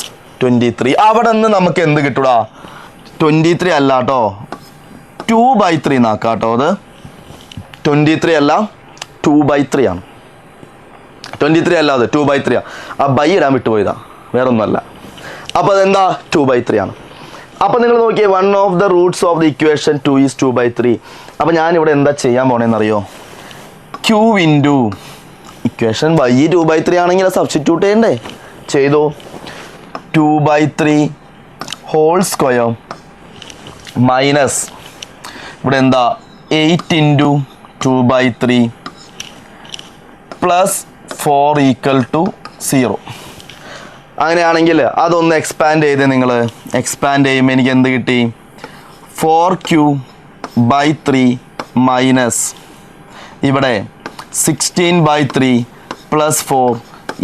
23. അവിടെ നിന്ന് നമുക്ക് എന്ത് കിട്ടൂടാ? 23 അല്ല കേട്ടോ, 2/3 എന്നാക്കാം കേട്ടോ. അത് 23 അല്ല, 2/3 ആണ്. 23 അല്ല, അത് 2/3 ആണ്. ആ ബൈ ഇടാൻ വിട്ടുപോയതാ, വേറൊന്നുമല്ല. അപ്പോൾ അതെന്താ? 2/3 ആണ്. അപ്പോൾ നിങ്ങൾ നോക്കിയേ, one of the roots of the equation 2 is 2/3. അപ്പോൾ ഞാനിവിടെ എന്താ ചെയ്യാൻ പോണേന്നറിയോ? q ഇൻറ്റു ഇക്വേഷൻ y 2/3 ആണെങ്കിൽ സബ്സ്റ്റിറ്റ്യൂട്ട് ചെയ്യണ്ടേ? ചെയ്തോ. 2/3 ഹോൾ സ്ക്വയർ മൈനസ് ഇവിടെ എന്താ 8 ഇൻറ്റു 2/3 പ്ലസ് 4 = 0. അങ്ങനെയാണെങ്കിൽ അതൊന്ന് എക്സ്പാൻഡ് ചെയ്ത് നിങ്ങൾ എക്സ്പാൻഡ് ചെയ്യുമ്പോൾ എനിക്ക് എന്ത് കിട്ടി? 4q/3 മൈനസ് ഇവിടെ 16/3 പ്ലസ് 4 =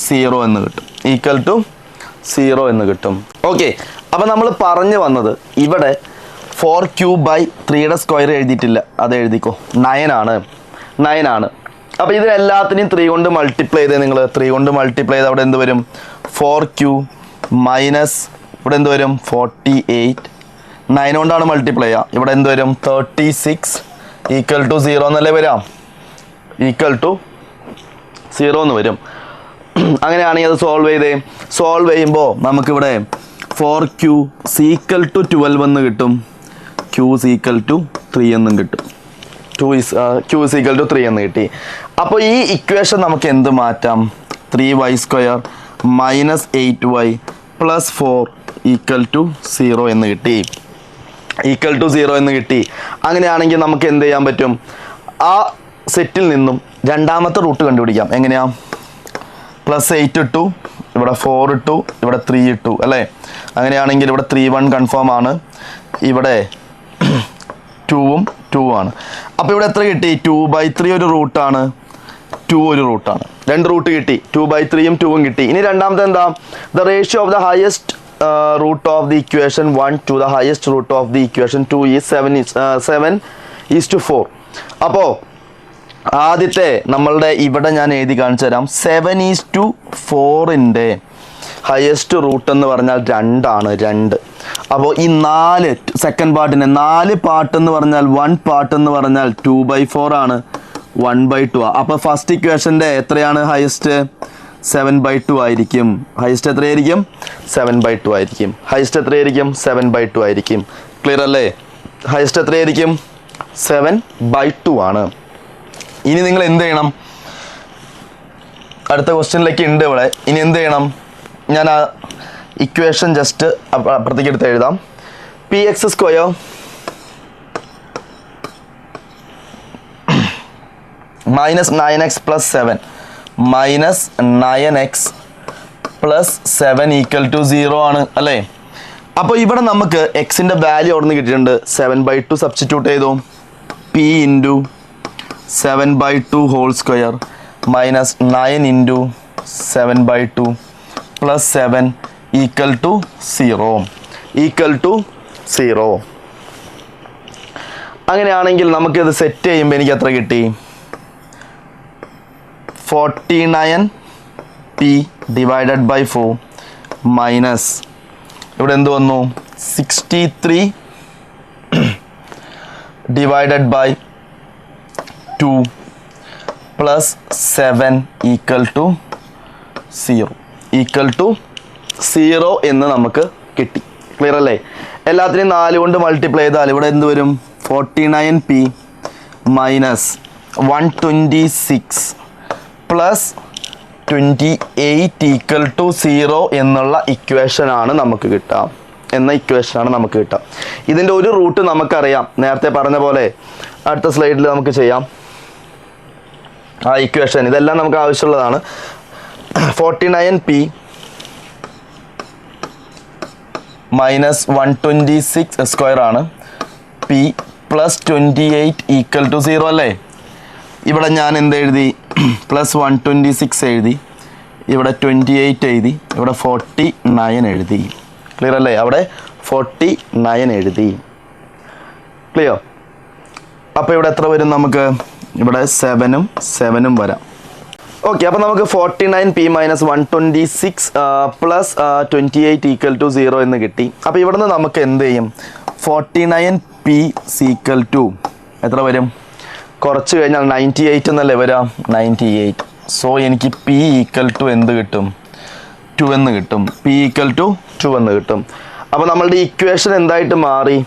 0 എന്ന് കിട്ടും. 0 എന്ന് കിട്ടും. ഓക്കെ, അപ്പോൾ നമ്മൾ പറഞ്ഞു വന്നത് ഇവിടെ 4q/3 സ്ക്വയർ എഴുതിയിട്ടില്ല, അത് എഴുതിക്കോ. 9 ആണ്. അപ്പോൾ ഇതിനെല്ലാത്തിനെയും 3 കൊണ്ട് മൾട്ടിപ്ലൈ ചെയ്തേ നിങ്ങൾ. 3 കൊണ്ട് മൾട്ടിപ്ലൈ ചെയ്ത് അവിടെ എന്ത് വരും? 4q മൈനസ് ഇവിടെ എന്ത് വരും? 48. 9 കൊണ്ടാണ് മൾട്ടിപ്ലൈ ചെയ്യുക. ഇവിടെ എന്ത് വരും? 36 = 0 എന്നല്ലേ വരാം? =0 എന്ന് വരും. അങ്ങനെയാണെങ്കിൽ അത് സോൾവ് ചെയ്യുമ്പോൾ നമുക്കിവിടെ 4q = 12 എന്ന് കിട്ടും, q = 3 എന്നും കിട്ടും. q = 3 എന്ന് കിട്ടി. അപ്പോൾ ഈ ഇക്വേഷൻ നമുക്ക് എന്ത് മാറ്റാം? 3y² - 8y + 4 = 0 എന്ന് കിട്ടി. അങ്ങനെയാണെങ്കിൽ നമുക്ക് എന്ത് ചെയ്യാൻ പറ്റും? ആ സെറ്റിൽ നിന്നും രണ്ടാമത്തെ റൂട്ട് കണ്ടുപിടിക്കാം. എങ്ങനെയാ? +8 ഇട്ടു, ഇവിടെ 4 ഇട്ടു, ഇവിടെ 3 ഇട്ടു അല്ലേ? അങ്ങനെയാണെങ്കിൽ ഇവിടെ 3 കൺഫേം ആണ്, ഇവിടെ 2 ആണ്. അപ്പോൾ ഇവിടെ എത്ര കിട്ടി? 2/3 ഒരു റൂട്ടാണ്, 2 ഒരു റൂട്ടാണ്. 2 റൂട്ട് കിട്ടി. 2/3 2 കിട്ടി. ഇനി രണ്ടാമത്തെ എന്താ? The ratio of the highest root of the equation 1 to the highest root of the equation 2 is 7:4. അപ്പോൾ ആദ്യത്തെ നമ്മളുടെ ഇവിടെ ഞാൻ എഴുതി കാണിച്ചു തരാം. 7:4ൻ്റെ ഹയസ്റ്റ് റൂട്ട് എന്ന് പറഞ്ഞാൽ 2 ആണ്. 2. അപ്പോൾ ഈ 4 സെക്കൻഡ് പാർട്ടിന് 4 പാർട്ട് എന്ന് പറഞ്ഞാൽ 1 പാർട്ട് എന്ന് പറഞ്ഞാൽ 2/4 ആണ്, 1/2 ആണ്. അപ്പോൾ ഫസ്റ്റ് ഇക്വേഷൻ്റെ എത്രയാണ് ഹയസ്റ്റ്? 7/2 ആയിരിക്കും. ഹയസ്റ്റ് എത്രയായിരിക്കും? 7/2 ആയിരിക്കും. ഹയസ്റ്റ് എത്രയായിരിക്കും? 7/2 ആയിരിക്കും. ക്ലിയർ അല്ലേ? ഹയസ്റ്റ് എത്രയായിരിക്കും? 7/2 ആണ്. ഇനി നിങ്ങൾ എന്ത് ചെയ്യണം? അടുത്ത ക്വസ്റ്റ്യനിലേക്ക് ഉണ്ട് ഇവിടെ. ഇനി എന്ത് ചെയ്യണം? ഞാൻ ആ ഇക്വേഷൻ ജസ്റ്റ് അപ്പുറത്തേക്ക് എടുത്ത് എഴുതാം. px² - 9x + 7 മൈനസ് 9x + 7 = 0 ആണ് അല്ലേ? അപ്പോൾ ഇവിടെ നമുക്ക് എക്സിൻ്റെ വാല്യൂ അവിടെ നിന്ന് കിട്ടിയിട്ടുണ്ട്. 7/2 സബ്സ്റ്റിറ്റ്യൂട്ട് ചെയ്തു. p × 7/2 whole square minus 9 × 7/2 + 7 = 0. അങ്ങനെയാണെങ്കിൽ നമുക്കിത് സെറ്റ് ചെയ്യുമ്പോൾ എനിക്ക് എത്ര കിട്ടി? 49p / 4 മൈനസ് ഇവിടെ എന്ത് വന്നു? 63 / 2 + 7 = 0 എന്ന് നമുക്ക് കിട്ടി. ക്ലിയർ അല്ലേ? എല്ലാത്തിനെയും 4 കൊണ്ട് മൾട്ടിപ്ലൈ ചെയ്താൽ ഇവിടെ എന്ത് വരും? 49p മൈനസ് 126 പ്ലസ് 28 = 0 എന്നുള്ള ഇക്വേഷനാണ് നമുക്ക് കിട്ടുക. ഇതിൻ്റെ ഒരു റൂട്ട് നമുക്കറിയാം, നേരത്തെ പറഞ്ഞ പോലെ അടുത്ത സ്ലൈഡിൽ നമുക്ക് ചെയ്യാം. ആ ഇക്വേഷൻ ഇതെല്ലാം നമുക്ക് ആവശ്യമുള്ളതാണ്. 49p മൈനസ് 126 സ്ക്വയർ ആണ്. പി പ്ലസ് 28 ഈക്വൽ ടു 0 അല്ലേ? ഇവിടെ ഞാൻ എന്ത് എഴുതി? പ്ലസ് 126 എഴുതി, ഇവിടെ 28 എഴുതി, ഇവിടെ 49 എഴുതി. ക്ലിയർ അല്ലേ? അവിടെ 49 എഴുതി. ക്ലിയർ? അപ്പോൾ ഇവിടെ എത്ര വരും നമുക്ക്? ഇവിടെ 7 വരാം. ഓക്കെ, അപ്പോൾ നമുക്ക് 49 p minus 126 plus 28 equal to 0 എന്ന് കിട്ടി. അപ്പോൾ ഇവിടെ നിന്ന് നമുക്ക് എന്ത് ചെയ്യും? 49 പി സീക്വൽ ടു എത്ര വരും? കുറച്ച് കഴിഞ്ഞാൽ 98 എന്നല്ലേ വരാം? 98. സോ എനിക്ക് പി ഈക്വൽ ടു എന്ത് കിട്ടും? 2 എന്ന് കിട്ടും. പി ഈക്വൽ ടു 2 എന്ന് കിട്ടും. അപ്പോൾ നമ്മളുടെ ഇക്വേഷൻ എന്തായിട്ട് മാറി?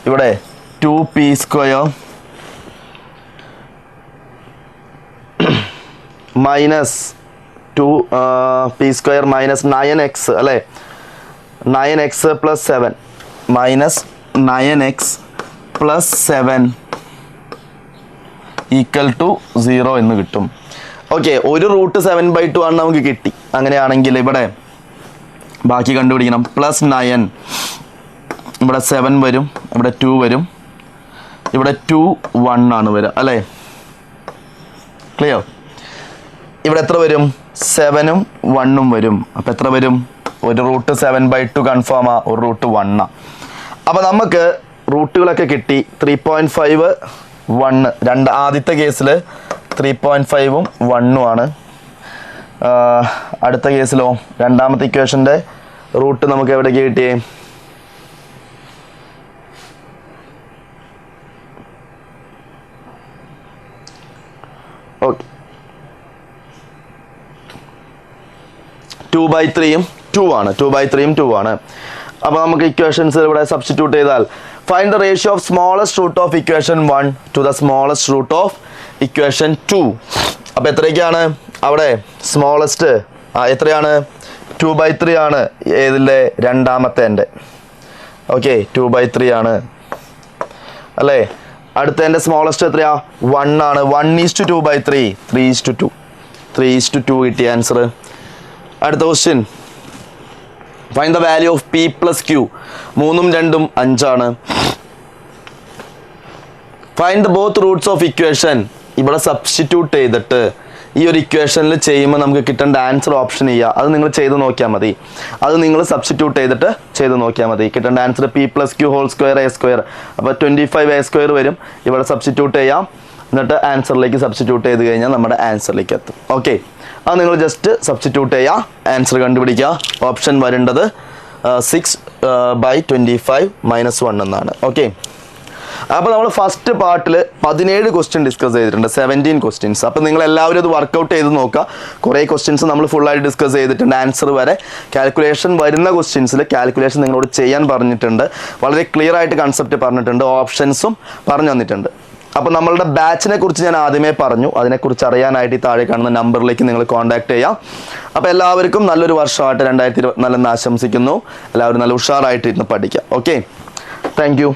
ഇവിടെ 2p square minus 2p square minus 9x അല്ലേ? 9x plus 7 minus 9x plus 7 equal to 0 എന്ന് കിട്ടും. ഓക്കെ, ഒരു റൂട്ട് 7/2 ആണ് നമുക്ക് കിട്ടി. അങ്ങനെയാണെങ്കിൽ ഇവിടെ ബാക്കി കണ്ടുപിടിക്കണം. പ്ലസ് 9, ഇവിടെ 7 വരും, ഇവിടെ 2 വരും, ഇവിടെ 2 1 ആണ് വരിക അല്ലേ? ക്ലിയർ? ഇവിടെ എത്ര വരും? 7ഉം 1ഉം വരും. അപ്പോൾ എത്ര വരും? ഒരു റൂട്ട് 7/2 കൺഫേമാ, ഒരു റൂട്ട് 1. അപ്പോൾ നമുക്ക് റൂട്ടുകളൊക്കെ കിട്ടി. 3.5 1 ആദ്യത്തെ കേസിൽ 3.5ഉം 1ഉം ആണ്. അടുത്ത കേസിലോ രണ്ടാമത്തെ ഇക്വേഷൻ്റെ റൂട്ട് നമുക്ക് എവിടേക്ക് കിട്ടിയേ? ഓക്കെ, 2/3ഉം 2 ആണ്. 2/3ഉം 2 ആണ്. അപ്പോൾ നമുക്ക് ഇക്വേഷൻസ് ഇവിടെ സബ്സ്റ്റിറ്റ്യൂട്ട് ചെയ്താൽ find the ratio of smallest root of equation 1 to the smallest root of equation 2. അപ്പോൾ എത്രയൊക്കെയാണ് അവിടെ സ്മോളസ്റ്റ്? എത്രയാണ്? 2/3 ആണ്. ഏതിൻ്റെ? രണ്ടാമത്തെ എൻ്റെ. ഓക്കെ, 2/3 ആണ് അല്ലേ? അടുത്തതിൻ്റെ സ്മോളസ്റ്റ് എത്രയാ? 1 ആണ്. 1:2/3, 3:2. 3:2 കിട്ടിയ ആൻസർ. അടുത്ത question, find the value of P plus Q. 3ഉം 2ഉം 5 ആണ്. Find the both roots of equation. ഇവിടെ സബ്സ്റ്റിറ്റ്യൂട്ട് ചെയ്തിട്ട് ഈ ഒരു ഇക്വേഷനിൽ ചെയ്യുമ്പോൾ നമുക്ക് കിട്ടേണ്ട ആൻസർ ഓപ്ഷൻ ചെയ്യുക. അത് നിങ്ങൾ ചെയ്ത് നോക്കിയാൽ മതി. അത് നിങ്ങൾ സബ്സ്റ്റിറ്റ്യൂട്ട് ചെയ്തിട്ട് ചെയ്ത് നോക്കിയാൽ മതി. കിട്ടേണ്ട answer p plus q whole square a square. അപ്പോൾ 25a² വരും. ഇവിടെ സബ്സ്റ്റിറ്റ്യൂട്ട് ചെയ്യാം. എന്നിട്ട് ആൻസറിലേക്ക് സബ്സ്റ്റിറ്റ്യൂട്ട് ചെയ്ത് കഴിഞ്ഞാൽ നമ്മുടെ ആൻസറിലേക്ക് എത്തും. ഓക്കെ, അത് നിങ്ങൾ ജസ്റ്റ് സബ്സ്റ്റിറ്റ്യൂട്ട് ചെയ്യുക, ആൻസർ കണ്ടുപിടിക്കുക. ഓപ്ഷൻ വരേണ്ടത് 6/25 - 1 എന്നാണ്. ഓക്കെ, അപ്പോൾ നമ്മൾ ഫസ്റ്റ് പാർട്ടിൽ 17 ക്വസ്റ്റ്യൻ ഡിസ്കസ് ചെയ്തിട്ടുണ്ട്, 17 ക്വസ്റ്റ്യൻസ്. അപ്പോൾ നിങ്ങൾ എല്ലാവരും അത് വർക്കൗട്ട് ചെയ്ത് നോക്കുക. കുറേ ക്വസ്റ്റ്യൻസ് നമ്മൾ ഫുള്ളായിട്ട് ഡിസ്കസ് ചെയ്തിട്ടുണ്ട്. ആൻസർ വരെ കാൽക്കുലേഷൻ വരുന്ന ക്വസ്റ്റ്യൻസിൽ കാൽക്കുലേഷൻ നിങ്ങളോട് ചെയ്യാൻ പറഞ്ഞിട്ടുണ്ട്. വളരെ ക്ലിയർ ആയിട്ട് കൺസെപ്റ്റ് പറഞ്ഞിട്ടുണ്ട്. ഓപ്ഷൻസും പറഞ്ഞു തന്നിട്ടുണ്ട്. അപ്പോൾ നമ്മളുടെ ബാച്ചിനെ കുറിച്ച് ഞാൻ ആദ്യമേ പറഞ്ഞു. അതിനെക്കുറിച്ച് അറിയാനായിട്ട് ഈ താഴെ കാണുന്ന നമ്പറിലേക്ക് നിങ്ങൾ കോൺടാക്ട് ചെയ്യാം. അപ്പോൾ എല്ലാവർക്കും നല്ലൊരു വർഷമായിട്ട് 2024 ആശംസിക്കുന്നു. എല്ലാവരും നല്ല ഉഷാറായിട്ട് ഇരുന്ന് പഠിക്കാം. Okay, thank you.